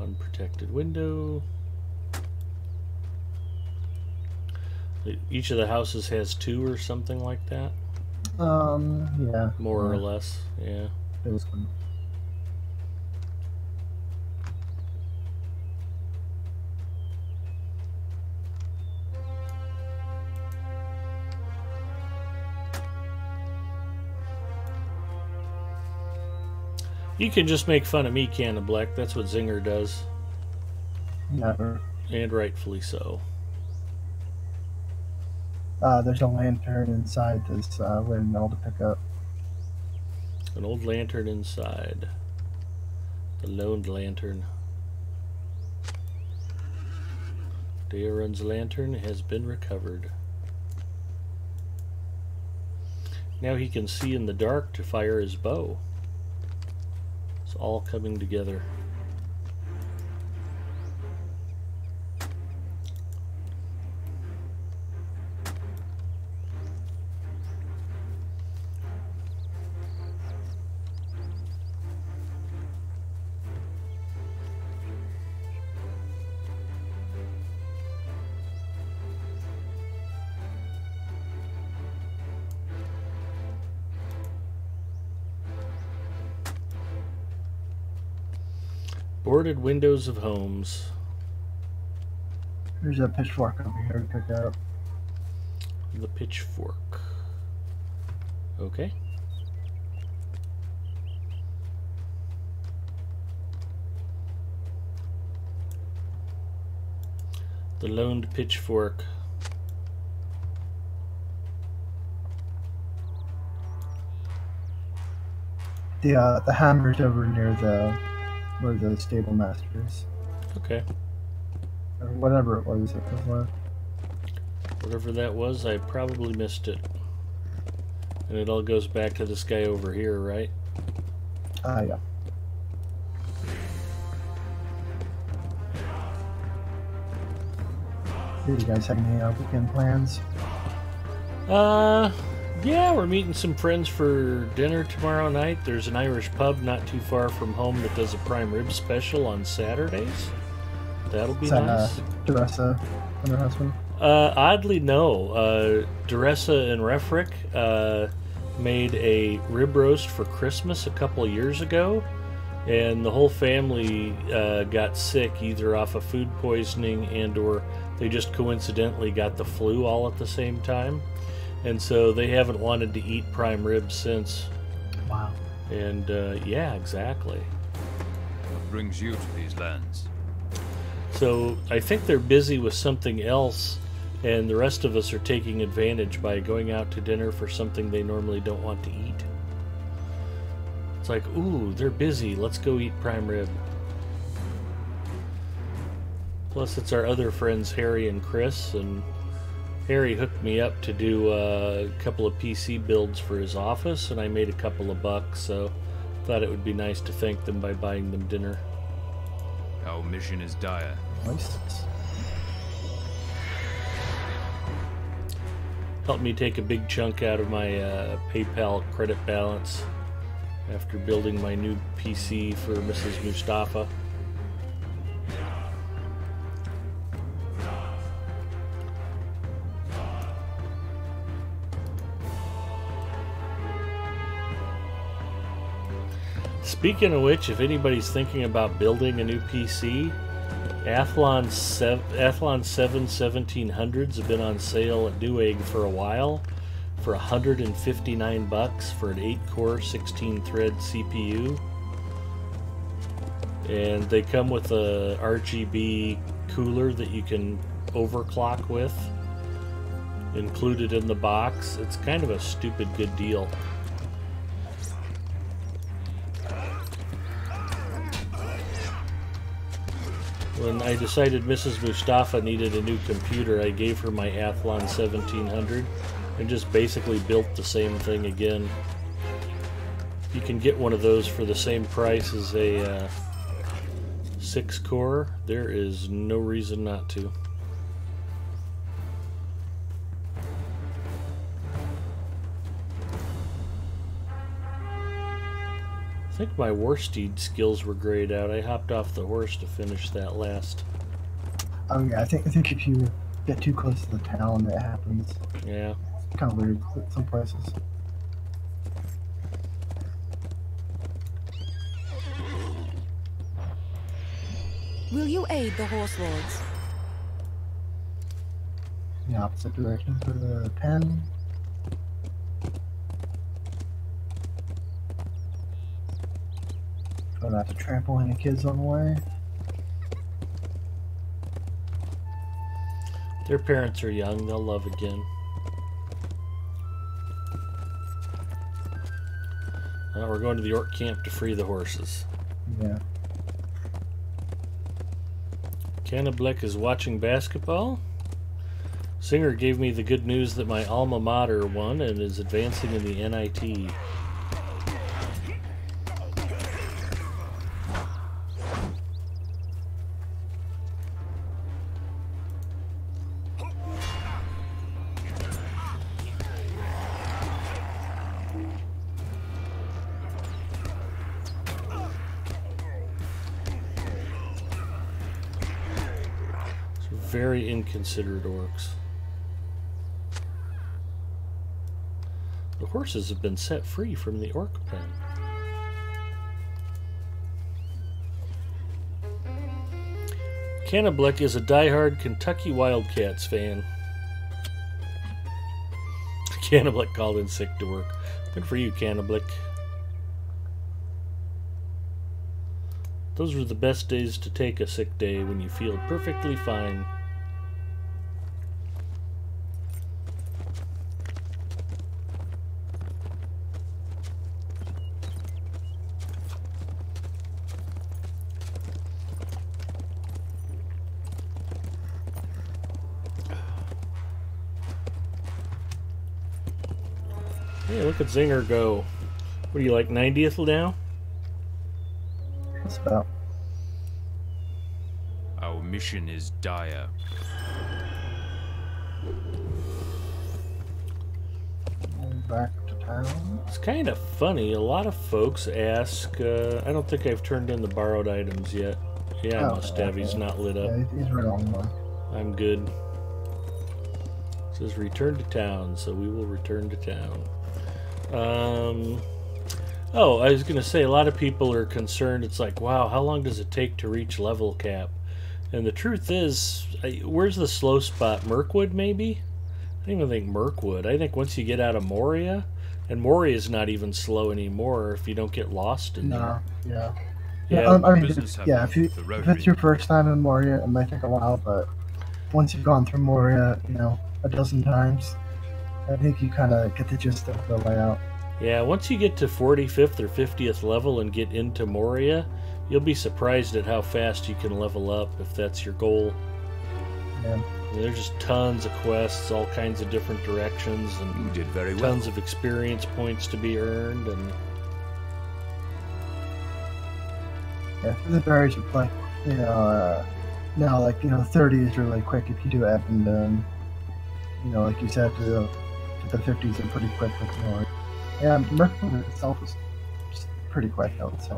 Unprotected window. Each of the houses has 2 or something like that. Yeah. More or less, yeah. There's one. You can just make fun of me, Candablick. That's what Zinger does. Never. And rightfully so. There's a lantern inside this windmill to pick up. An old lantern inside. The loaned lantern. Daorun's lantern has been recovered. Now he can see in the dark to fire his bow. It's all coming together. Boarded windows of homes. There's a pitchfork over here to pick up. The pitchfork. Okay. The loaned pitchfork. The hammer's over near where the stable master is. Okay. Or whatever it was left. Whatever that was, I probably missed it. And it all goes back to this guy over here, right? Yeah. Do you guys have any weekend plans? Yeah, we're meeting some friends for dinner tomorrow night. There's an Irish pub not too far from home that does a prime rib special on Saturdays. That'll be Is that nice. Duressa and her husband? Oddly, no. Duressa and Refrick made a rib roast for Christmas a couple of years ago, and the whole family got sick either off of food poisoning and or they just coincidentally got the flu all at the same time. And so they haven't wanted to eat prime rib since. Wow. And yeah, exactly. What brings you to these lands? So I think they're busy with something else, and the rest of us are taking advantage by going out to dinner for something they normally don't want to eat. It's like, ooh, they're busy. Let's go eat prime rib. Plus, it's our other friends, Harry and Chris, and Harry hooked me up to do a couple of PC builds for his office, and I made a couple of bucks, so thought it would be nice to thank them by buying them dinner. Our mission is dire. Nice. Helped me take a big chunk out of my PayPal credit balance after building my new PC for Mrs. Mustafa. Speaking of which, if anybody's thinking about building a new PC, Athlon 7 1700s have been on sale at Newegg for a while for $159 for an 8-core 16-thread CPU. And they come with a RGB cooler that you can overclock with included in the box. It's kind of a stupid good deal. When I decided Mrs. Mustafa needed a new computer, I gave her my Athlon 1700 and just basically built the same thing again. You can get one of those for the same price as a 6-core. There is no reason not to. I think my Warsteed skills were grayed out. I hopped off the horse to finish that last. Oh yeah, I think if you get too close to the town, it happens. Yeah. It's kind of weird at some places. Will you aid the horse lords? The opposite direction for the pen. Try not to trample any kids on the way. Their parents are young. They'll love again. We're going to the orc camp to free the horses. Yeah. Cannablick is watching basketball. Singer gave me the good news that my alma mater won and is advancing in the NIT. Very inconsiderate orcs. The horses have been set free from the orc pen. Cannablick is a diehard Kentucky Wildcats fan. Cannablick called in sick to work. Good for you, Cannablick. Those are the best days to take a sick day, when you feel perfectly fine. Hey, look at Zinger go. What are you, like 90th now? That's about. Our mission is dire. back to town. It's kind of funny. A lot of folks ask. I don't think I've turned in the borrowed items yet. Yeah, I must have. He's not lit up. Yeah, he's right on one. I'm good. It says return to town, so we will return to town. Oh, I was going to say, a lot of people are concerned. It's like, wow, how long does it take to reach level cap? And the truth is, where's the slow spot? Mirkwood, maybe? I don't even think Mirkwood. I think once you get out of Moria, and Moria is not even slow anymore if you don't get lost in there. Yeah. Yeah, I mean, business yeah. If it's your first time in Moria, it might take a while, but once you've gone through Moria, a dozen times, I think you kind of get the gist of the layout. Yeah, once you get to 45th or 50th level and get into Moria, you'll be surprised at how fast you can level up if that's your goal. Yeah. I mean, there's just tons of quests, all kinds of different directions, and You did very well. tons of experience points to be earned. And Yeah, for the berries you play, now, 30 is really quick if you do it, and like you said, the 50s are pretty quick with more. Yeah, Mirkwood itself is just pretty quick, I would say.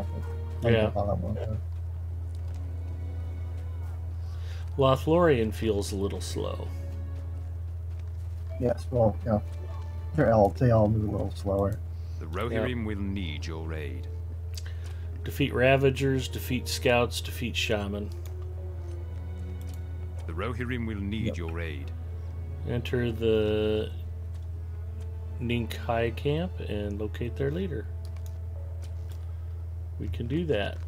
Yeah. Lothlorien feels a little slow. Yes, well, they all move a little slower. The Rohirrim will need your aid. Defeat Ravagers, defeat Scouts, defeat Shaman. The Rohirrim will need your aid. Enter the Nink High Camp and locate their leader. We can do that.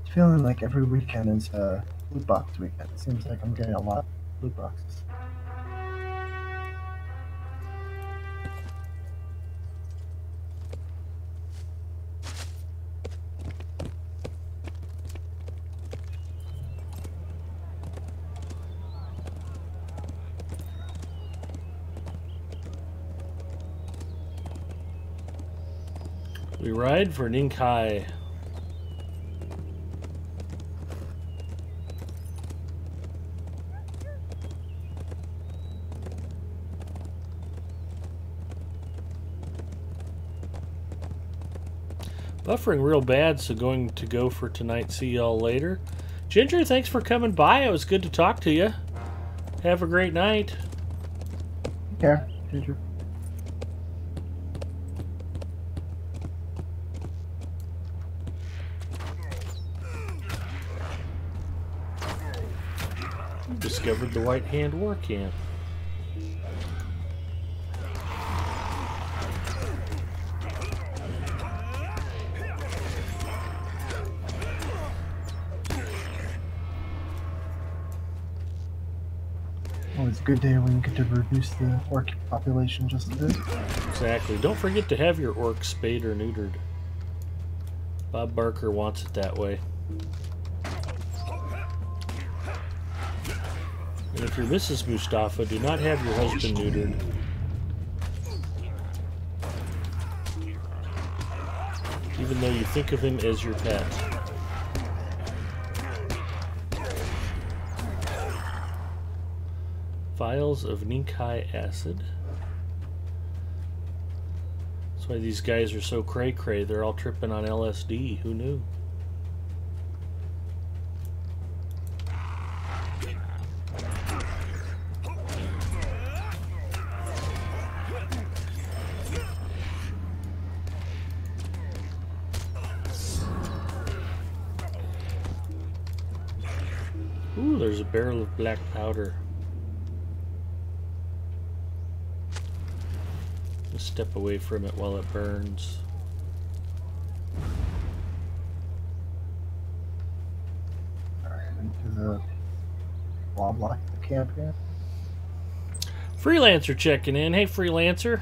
It's feeling like every weekend is loot box weekend. It seems like I'm getting a lot of loot boxes. We ride for Nink High. Buffering real bad, so going to go for tonight. See y'all later. Ginger, thanks for coming by. It was good to talk to you. Have a great night. Take care, Ginger. Discovered the White Hand War Camp. Always a good day when you get to reduce the orc population just a bit. Exactly. Don't forget to have your orcs spayed or neutered. Bob Barker wants it that way. And if you're Mrs. Mustafa, do not have your husband neutered. Even though you think of him as your pet. Vials of Ninkai acid. That's why these guys are so cray-cray. They're all tripping on LSD. Who knew? Ooh, there's a barrel of black powder. Just step away from it while it burns. Alright, into the wall block the camp here. Freelancer checking in. Hey, Freelancer.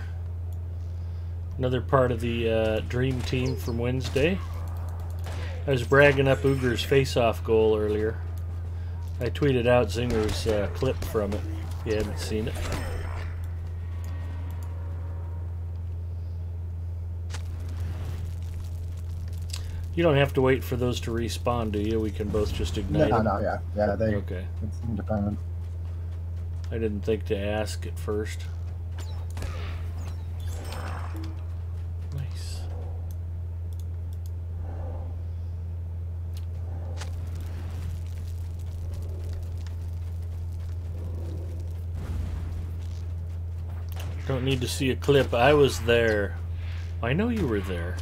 Another part of the dream team from Wednesday. I was bragging up Uger's face-off goal earlier. I tweeted out Zinger's clip from it, if you haven't seen it. You don't have to wait for those to respawn, do you? We can both just ignite them? No, yeah, they. Okay. It's independent. I didn't think to ask at first. Don't need to see a clip. I was there. I know you were there.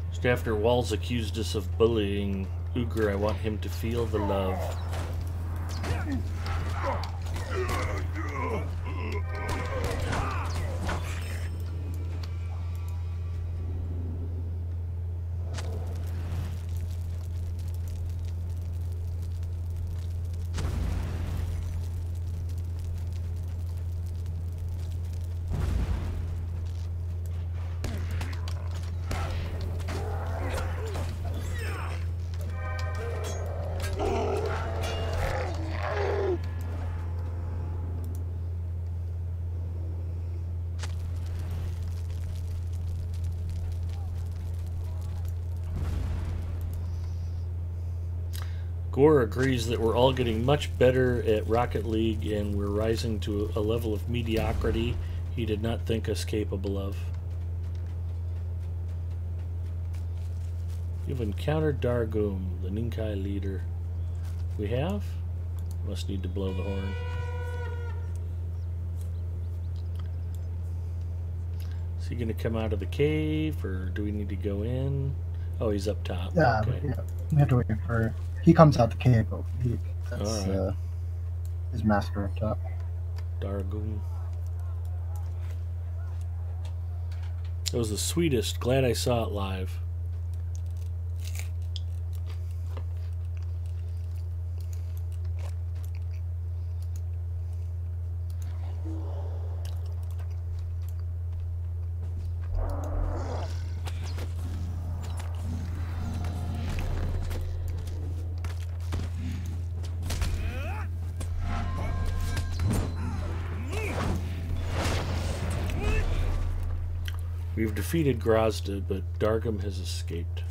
Just after Walls accused us of bullying Uger, I want him to feel the love. Gore agrees that we're all getting much better at Rocket League and we're rising to a level of mediocrity he did not think us capable of. You've encountered Dargum, the Ninkai leader. We have? Must need to blow the horn. Is he going to come out of the cave or do we need to go in? Oh, he's up top. Yeah, okay. yeah. We have to wait for... He comes out the cave, but that's All right. his master up top. Dargum. It was the sweetest. Glad I saw it live. We've defeated Grozda, but Dargum has escaped.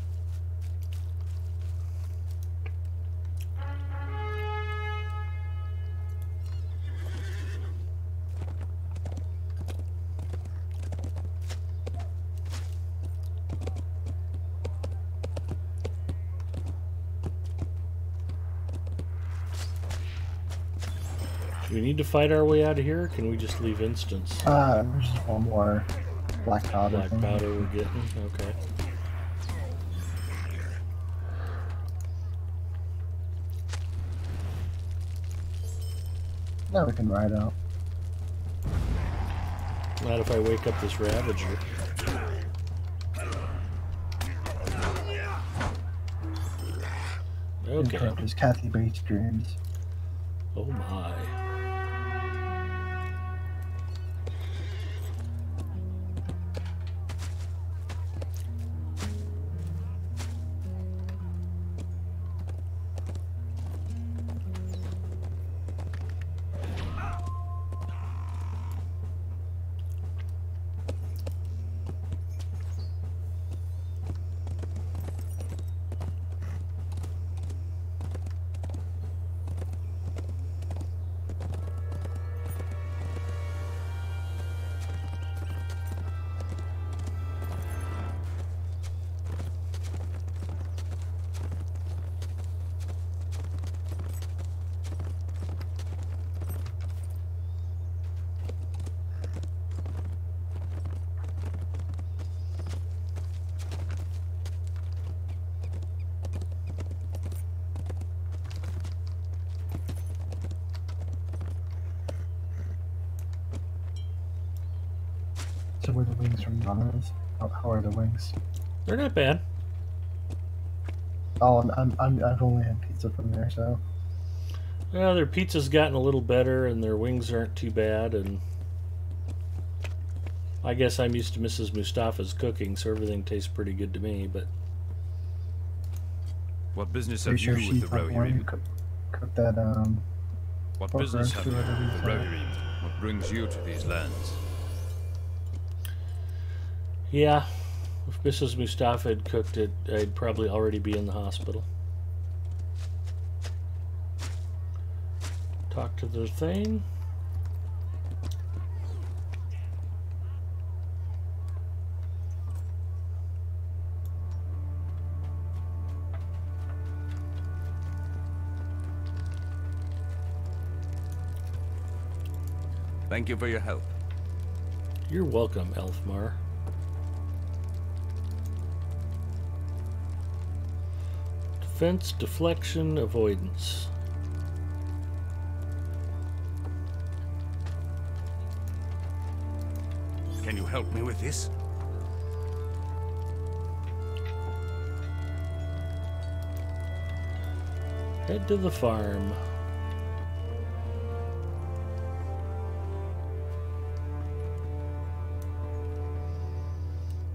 Do we need to fight our way out of here, or can we just leave instance? There's just one more black powder. Black powder we're getting? Okay. Now we can ride out. Not if I wake up this Ravager. Okay. There's Kathy Bates' dreams. Oh my. So where the wings from Donovan's? How are the wings? They're not bad. Oh, I've only had pizza from there, so Well, their pizza's gotten a little better and their wings aren't too bad, and I guess I'm used to Mrs. Mustafa's cooking, so everything tastes pretty good to me, but What business pretty have sure you with she's the the one who Rohirrim? cooked that What pork business roast have or you whatever with you the said. Rohirrim? What brings you to these lands? yeah, if Mrs. Mustafa had cooked it, I'd probably already be in the hospital. Talk to the thing. Thank you for your help. You're welcome, Elfmar. Defense, deflection, avoidance. Can you help me with this? Head to the farm.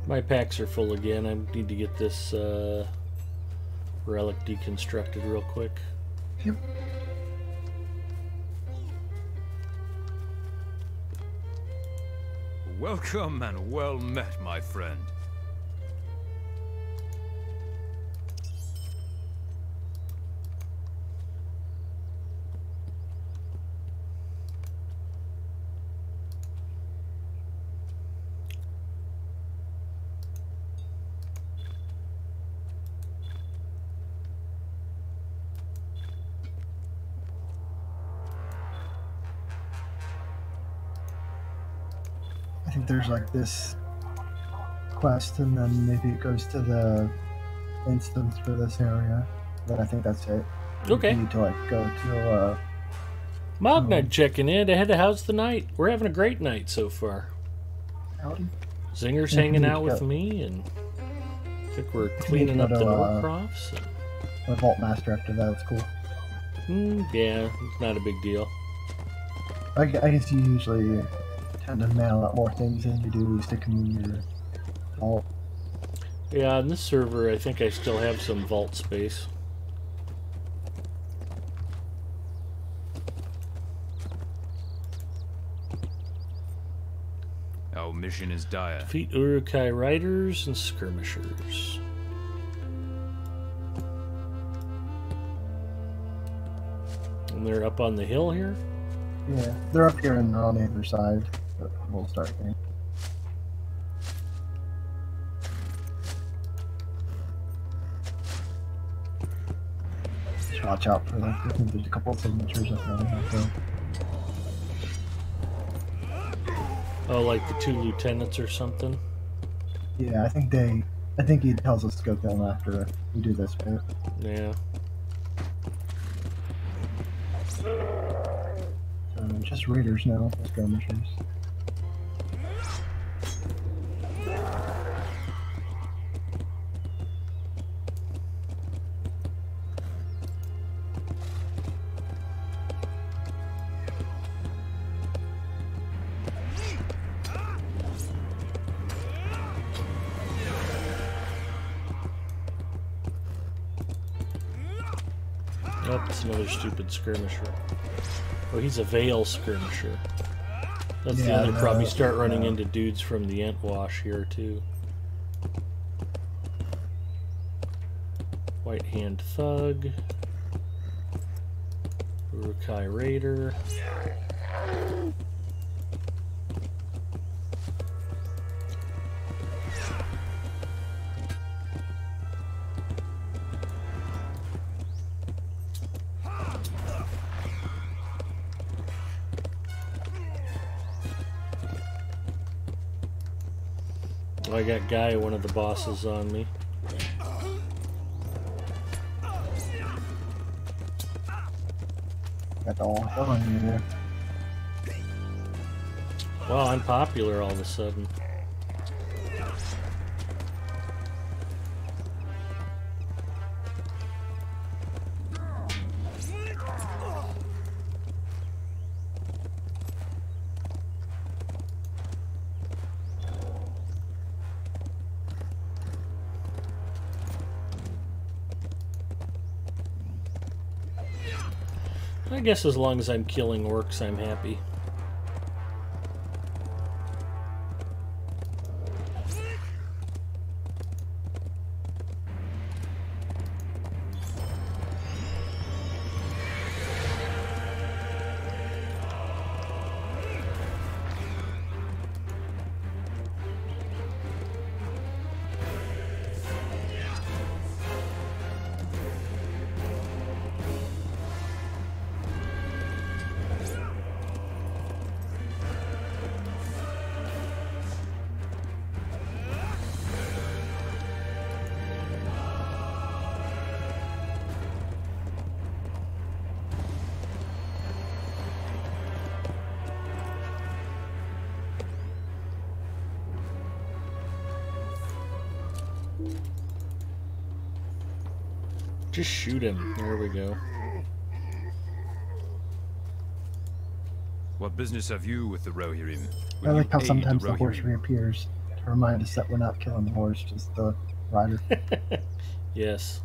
My packs are full again. I need to get this relic deconstructed real quick. Yep. Welcome and well met, my friend. I think there's like this quest, and then maybe it goes to the instance for this area. But I think that's it. Okay. You need to like go to Mognite checking in. How's the night? We're having a great night so far. Howdy. Zinger's Yeah, hanging you out need to with go. me, and I think we're cleaning up go the to, Norcrofts. The Vault Master after that. It's cool. Yeah, it's not a big deal. I guess you usually tend to mail out more things than you do stick them in your vault. Yeah, on this server, I think I still have some vault space. Our mission is dire. Defeat Uruk-hai riders and skirmishers. And they're up on the hill here? Yeah, they're up here and on the other side. But we'll start there. Just watch out for them. I think there's a couple of signatures up there. Oh, like the two lieutenants or something? Yeah, I think he tells us to go down after we do this bit. Yeah. Just raiders now, skirmishers. Oh, it's another stupid skirmisher. Oh, he's a Veil skirmisher. That's the Yeah, other problem. You start running yeah. into dudes from the Entwash here, too. White Hand Thug. Uruk-hai Raider. I got Guy, one of the bosses, on me. Got the all on you there. Wow, I'm popular all of a sudden. I guess as long as I'm killing orcs, I'm happy. Just shoot him. There we go. What business have you with the Rohirrim? I Will like you how aid sometimes the Rohirrim? horse reappears to remind us that we're not killing the horse, just the rider. Yes.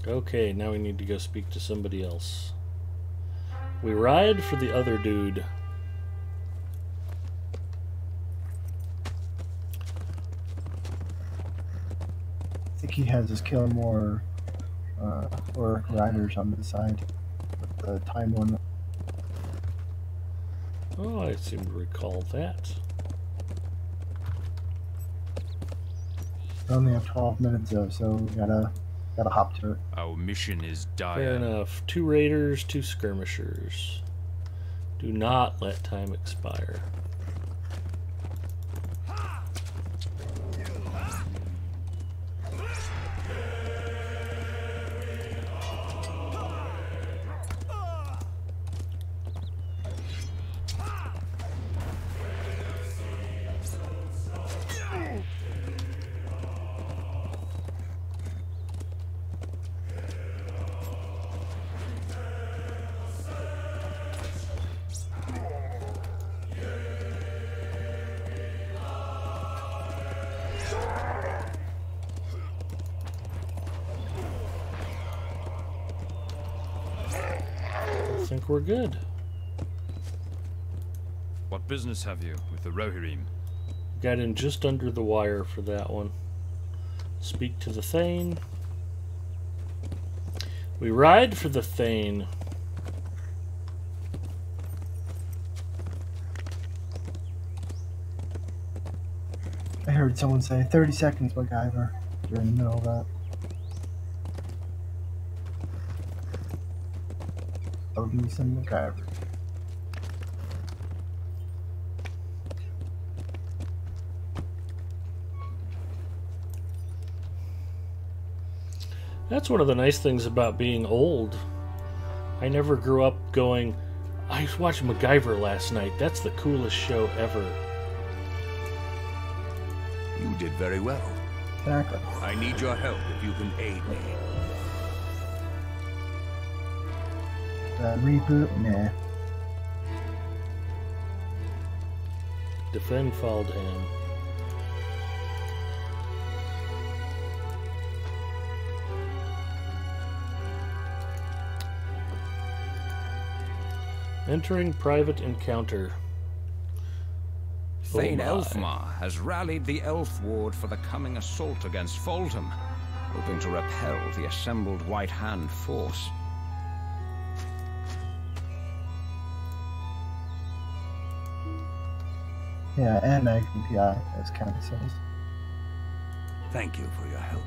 Okay, now we need to go speak to somebody else. We ride for the other dude. I think he has us kill more or riders on the side with the time limit. Oh, I seem to recall that. We only have 12 minutes though, so we gotta hop to it. Our mission is dire. Fair enough. 2 raiders, 2 skirmishers. Do not let time expire. I think we're good. What business have you with the Rohirrim? Got in just under the wire for that one. Speak to the Thane. We ride for the Thane. I heard someone say 30 seconds, MacGyver, during the middle of that. I'll give me some MacGyver. That's one of the nice things about being old. I never grew up going, I watched MacGyver last night. That's the coolest show ever. You did very well. Exactly. I need your help if you can aid me. Reboot? Nah. Defend Faldham. Entering private encounter. Thane my. Elfmar has rallied the Elf Ward for the coming assault against Foldham, hoping to repel the assembled White Hand force. Yeah, and Magnum PI, as County says. Thank you for your help.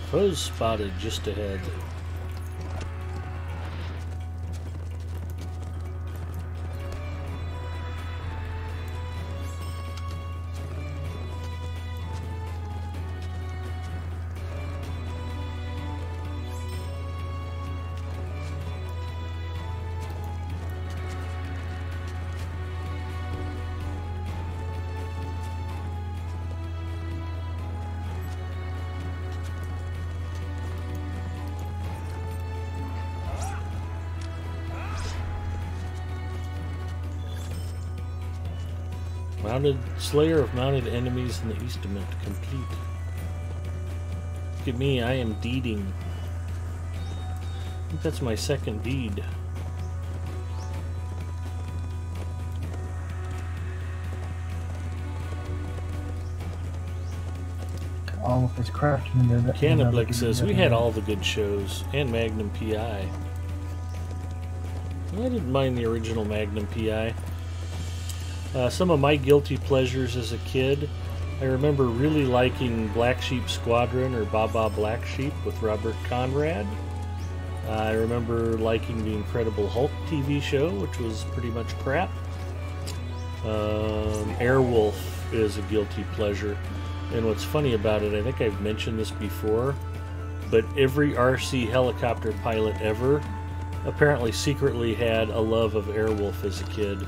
Foes spotted just ahead. Mounted Slayer of mounted enemies in the Eastament complete. Look at me, I am deeding. I think that's my second deed. All of his craftsmen. Cannablick says we had all the good shows and Magnum PI. I didn't mind the original Magnum PI. Some of my guilty pleasures as a kid, I remember really liking Black Sheep Squadron or Baba Black Sheep with Robert Conrad. I remember liking the Incredible Hulk TV show, which was pretty much crap. Airwolf is a guilty pleasure. And what's funny about it, I think I've mentioned this before, but every RC helicopter pilot ever apparently secretly had a love of Airwolf as a kid.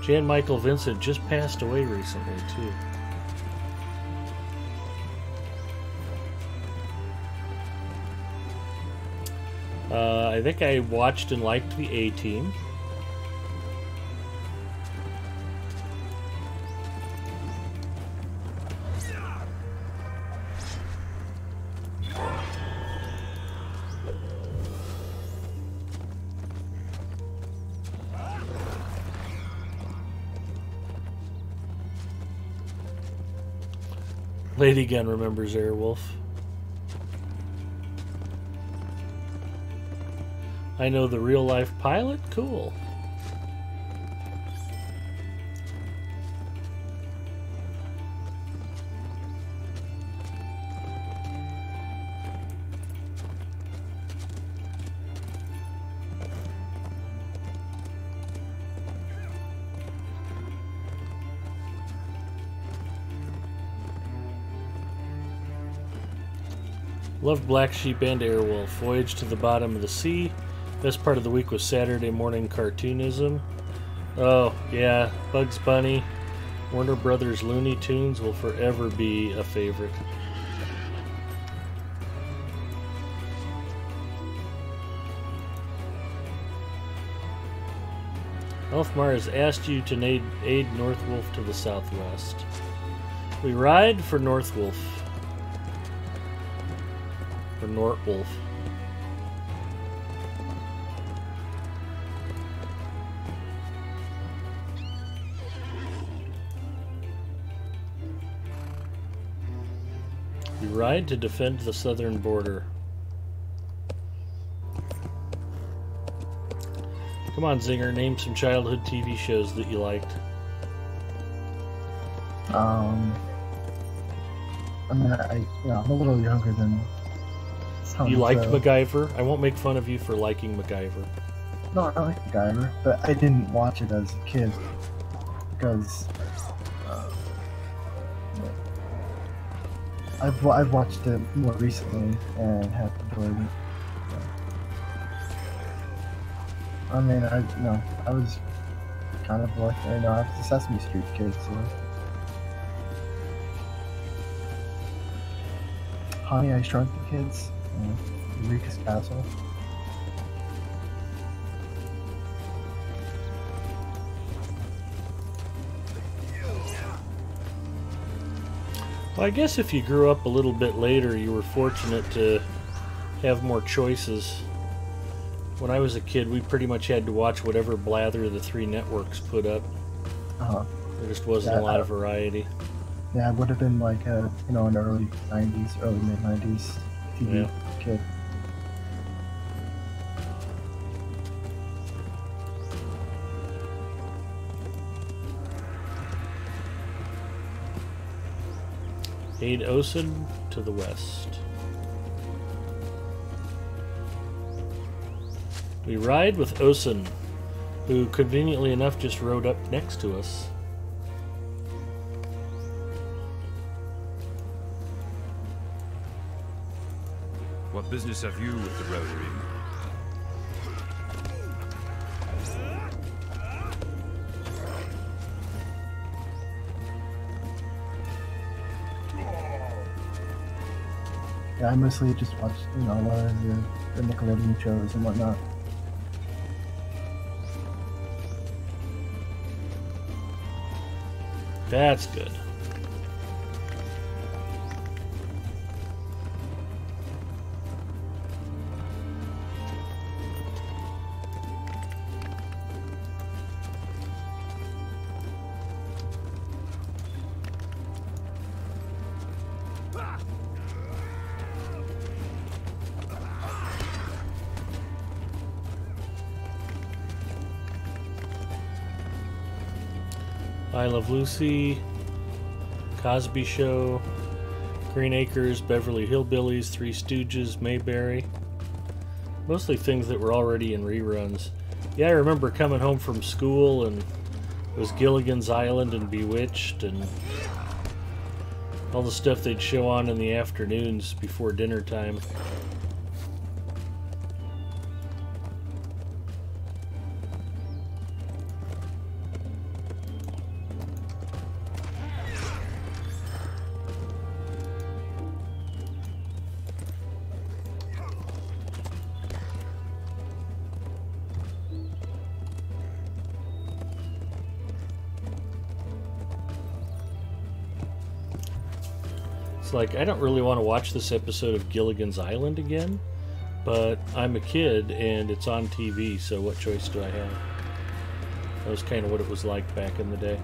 Jan Michael Vincent just passed away recently, too. I think I watched and liked the A-Team. Lady Gun remembers Airwolf. I know the real-life pilot? Cool. Loved Black Sheep and Airwolf. Voyage to the Bottom of the Sea. Best part of the week was Saturday morning cartoonism. Oh, yeah, Bugs Bunny, Warner Brothers Looney Tunes will forever be a favorite. Elfmar has asked you to aid Northwolf to the southwest. We ride for Northwolf. For Nortwolf. We ride to defend the southern border. Come on, Zinger, name some childhood TV shows that you liked. I mean, I'm a little younger than some. You liked MacGyver? I won't make fun of you for liking MacGyver. No, I like MacGyver, but I didn't watch it as a kid because I've watched it more recently and have enjoyed it. I mean, I was kind of like, I was a Sesame Street kid, so. Honey, I Shrunk the Kids, Eureka's Castle. Well, I guess if you grew up a little bit later, you were fortunate to have more choices. When I was a kid, we pretty much had to watch whatever blather the three networks put up. There just wasn't a lot of variety. Yeah, I would have been like an early 90s, early mid-90s TV kid. Aid Osen to the west. We ride with Osen, who conveniently enough just rode up next to us. What business have you with the Rotary? Yeah, I mostly just watched, a lot of the Nickelodeon shows and whatnot. That's good. I Love Lucy, Cosby Show, Green Acres, Beverly Hillbillies, Three Stooges, Mayberry. Mostly things that were already in reruns. Yeah, I remember coming home from school and It was Gilligan's Island and Bewitched and all the stuff they'd show on in the afternoons before dinner time. Like, I don't really want to watch this episode of Gilligan's Island again, but I'm a kid and it's on TV, so what choice do I have? That was kind of what it was like back in the day.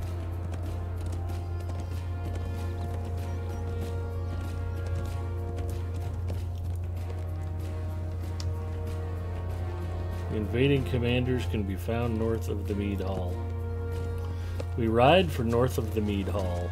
The invading commanders can be found north of the Mead Hall. We ride for north of the Mead Hall.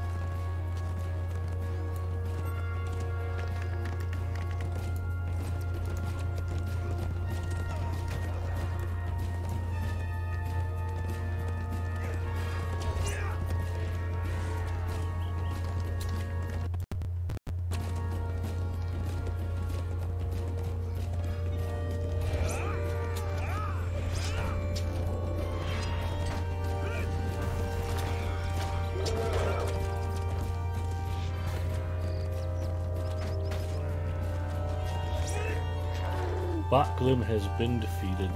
Botglim has been defeated.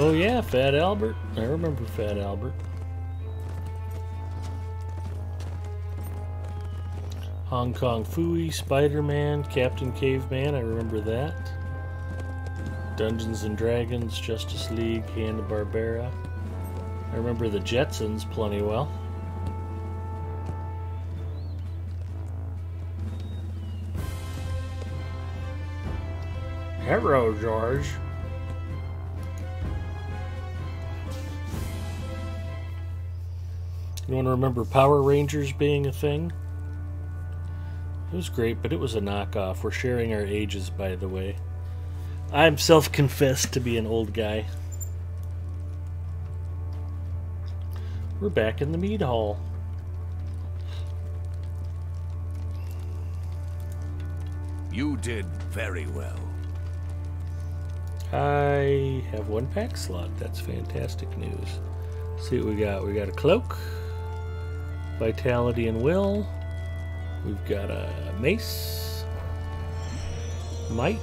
Oh yeah, Fat Albert. I remember Fat Albert. Hong Kong Phooey, Spider-Man, Captain Caveman, I remember that. Dungeons and Dragons, Justice League, Hanna-Barbera. I remember the Jetsons plenty well. Hello, George. You want to remember Power Rangers being a thing? It was great, but it was a knockoff. We're sharing our ages, by the way. I'm self-confessed to be an old guy. We're back in the Mead Hall. You did very well. I have one pack slot. That's fantastic news. Let's see what we got. We got a cloak, vitality and will. We've got a mace, might.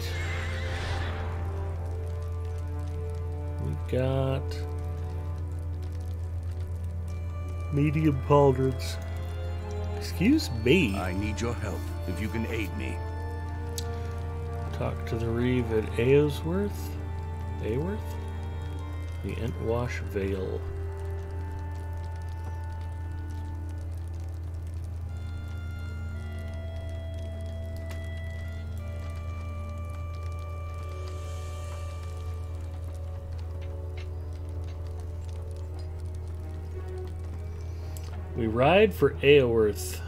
We've got medium pauldrons. Excuse me. I need your help if you can aid me. Talk to the Reeve at Aosworth. Aworth? The Entwash Vale. We ride for Aoworth.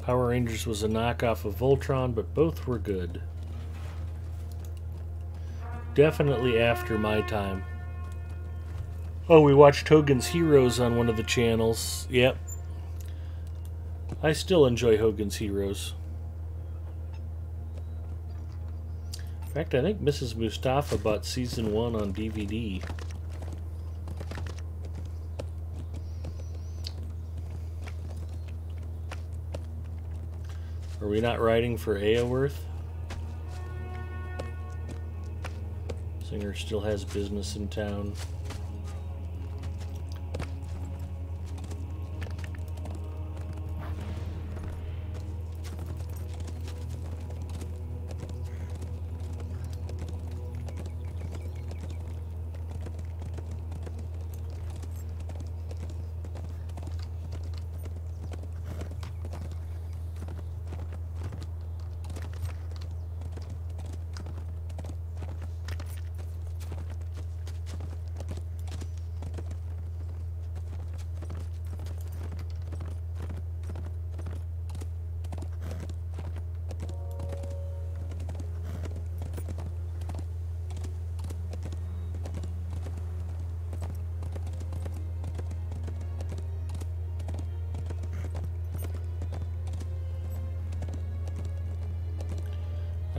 Power Rangers was a knockoff of Voltron, but both were good. Definitely after my time. Oh, we watched Hogan's Heroes on one of the channels. Yep. I still enjoy Hogan's Heroes. In fact, I think Mrs. Mustafa bought Season 1 on DVD. Are we not riding for Aoworth? Singer still has business in town.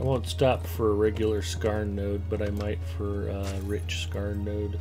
won't stop for a regular Skarn node, but I might for a rich Skarn node.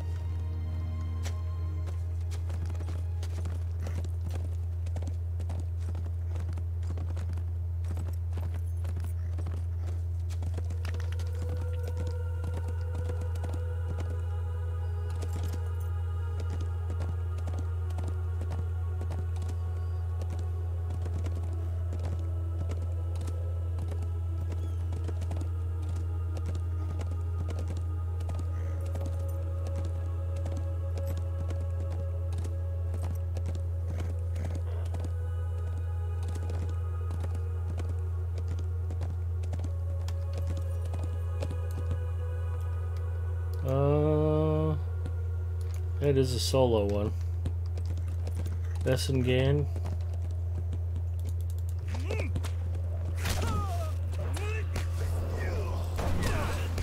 That is a solo one. Bessengan.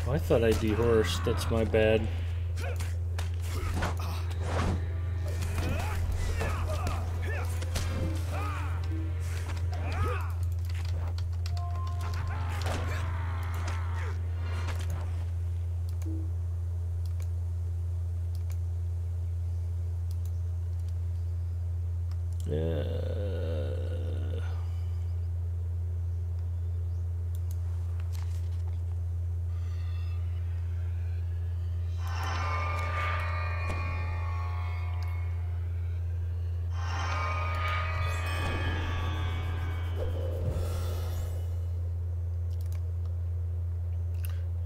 Oh, I thought I dehorsed. That's my bad.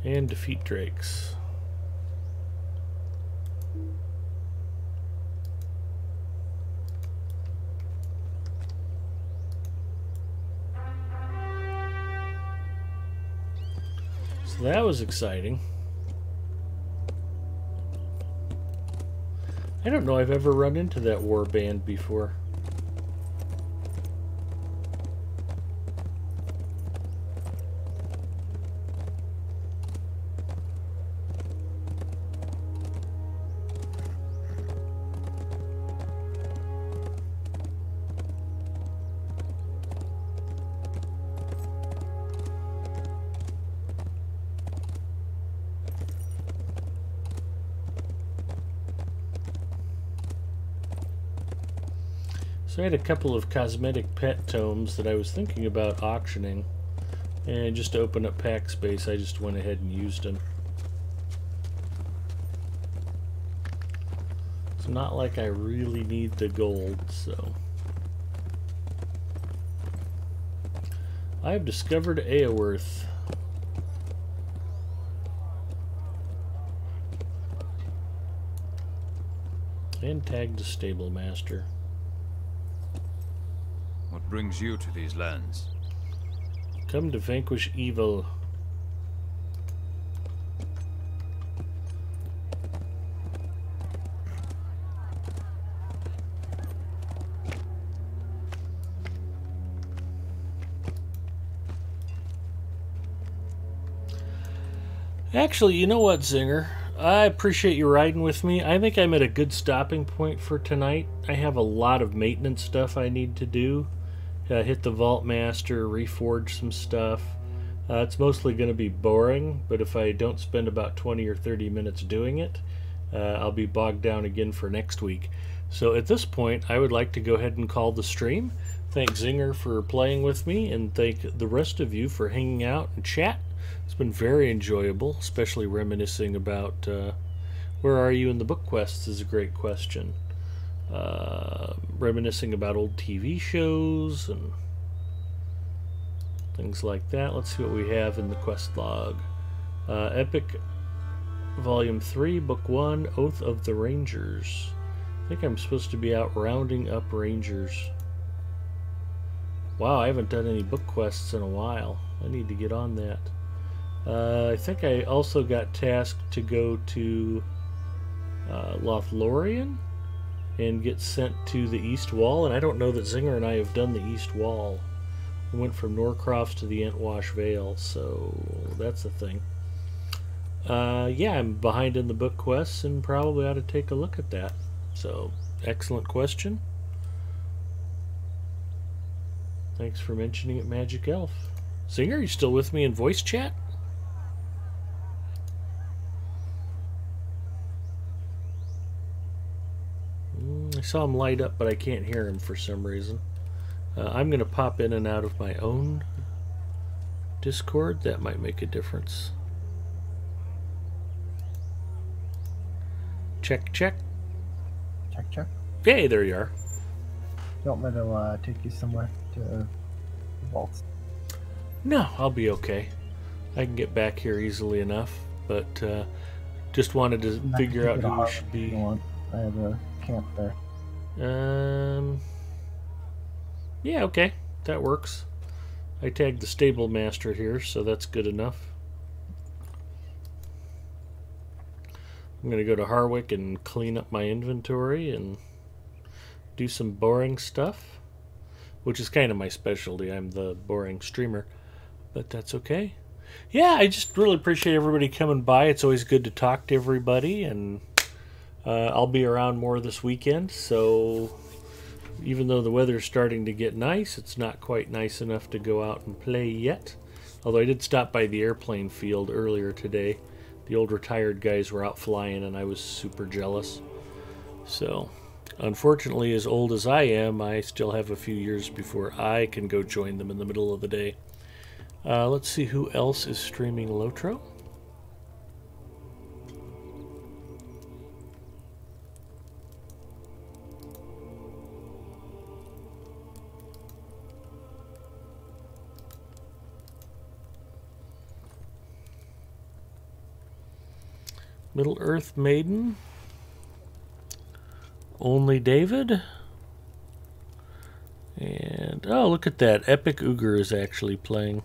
And defeat drakes. So that was exciting. I don't know I've ever run into that war band before. So I had a couple of cosmetic pet tomes that I was thinking about auctioning, and just to open up pack space I just went ahead and used them. It's not like I really need the gold, so. I've discovered Aoworth. And tagged a stable master. What brings you to these lands? Come to vanquish evil. Actually, you know what, Zinger? I appreciate you riding with me. I think I'm at a good stopping point for tonight. I have a lot of maintenance stuff I need to do. Hit the Vault Master, reforge some stuff. It's mostly going to be boring, but if I don't spend about 20 or 30 minutes doing it, I'll be bogged down again for next week. So at this point, I would like to go ahead and call the stream. Thank Zinger for playing with me, and thank the rest of you for hanging out and chat. It's been very enjoyable, especially reminiscing about where are you in the book quests is a great question. Reminiscing about old TV shows and things like that. Let's see what we have in the quest log. Epic Volume 3, Book 1, Oath of the Rangers. I think I'm supposed to be out rounding up rangers. Wow, I haven't done any book quests in a while. I need to get on that. I think I also got tasked to go to Lothlorien and get sent to the East Wall, and I don't know that Zinger and I have done the East Wall. We went from Norcroft to the Entwash Vale, so that's a thing. Yeah, I'm behind in the book quests and probably ought to take a look at that. So, excellent question. Thanks for mentioning it, Magic Elf. Zinger, you still with me in voice chat? saw him light up, but I can't hear him for some reason. I'm going to pop in and out of my own Discord. That might make a difference. Check, check. Check, check. Hey, there you are. You want me to take you somewhere to the vaults? No, I'll be okay. I can get back here easily enough, but just wanted to figure out who we should be. I have a camp there. Yeah, okay. That works. I tagged the stable master here, so that's good enough. I'm going to go to Harwick and clean up my inventory and do some boring stuff, which is kind of my specialty. I'm the boring streamer, but that's okay. Yeah, I just really appreciate everybody coming by. It's always good to talk to everybody, and I'll be around more this weekend, so even though the weather's starting to get nice, it's not quite nice enough to go out and play yet. Although I did stop by the airplane field earlier today. The old retired guys were out flying, and I was super jealous. So, unfortunately, as old as I am, I still have a few years before I can go join them in the middle of the day. Let's see who else is streaming Lotro. Middle Earth Maiden. Only David. And, oh, look at that. Epic Uger is actually playing.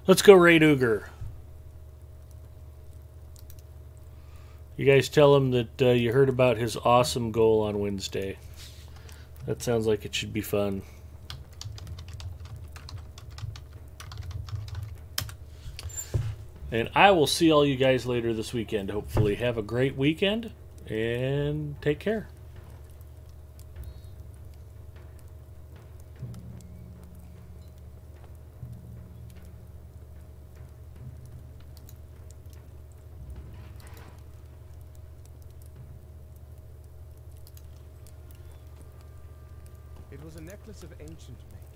Let's go raid Uger. You guys tell him that you heard about his awesome goal on Wednesday. That sounds like it should be fun. And I will see all you guys later this weekend, hopefully. Have a great weekend, and take care. It was a necklace of ancient make.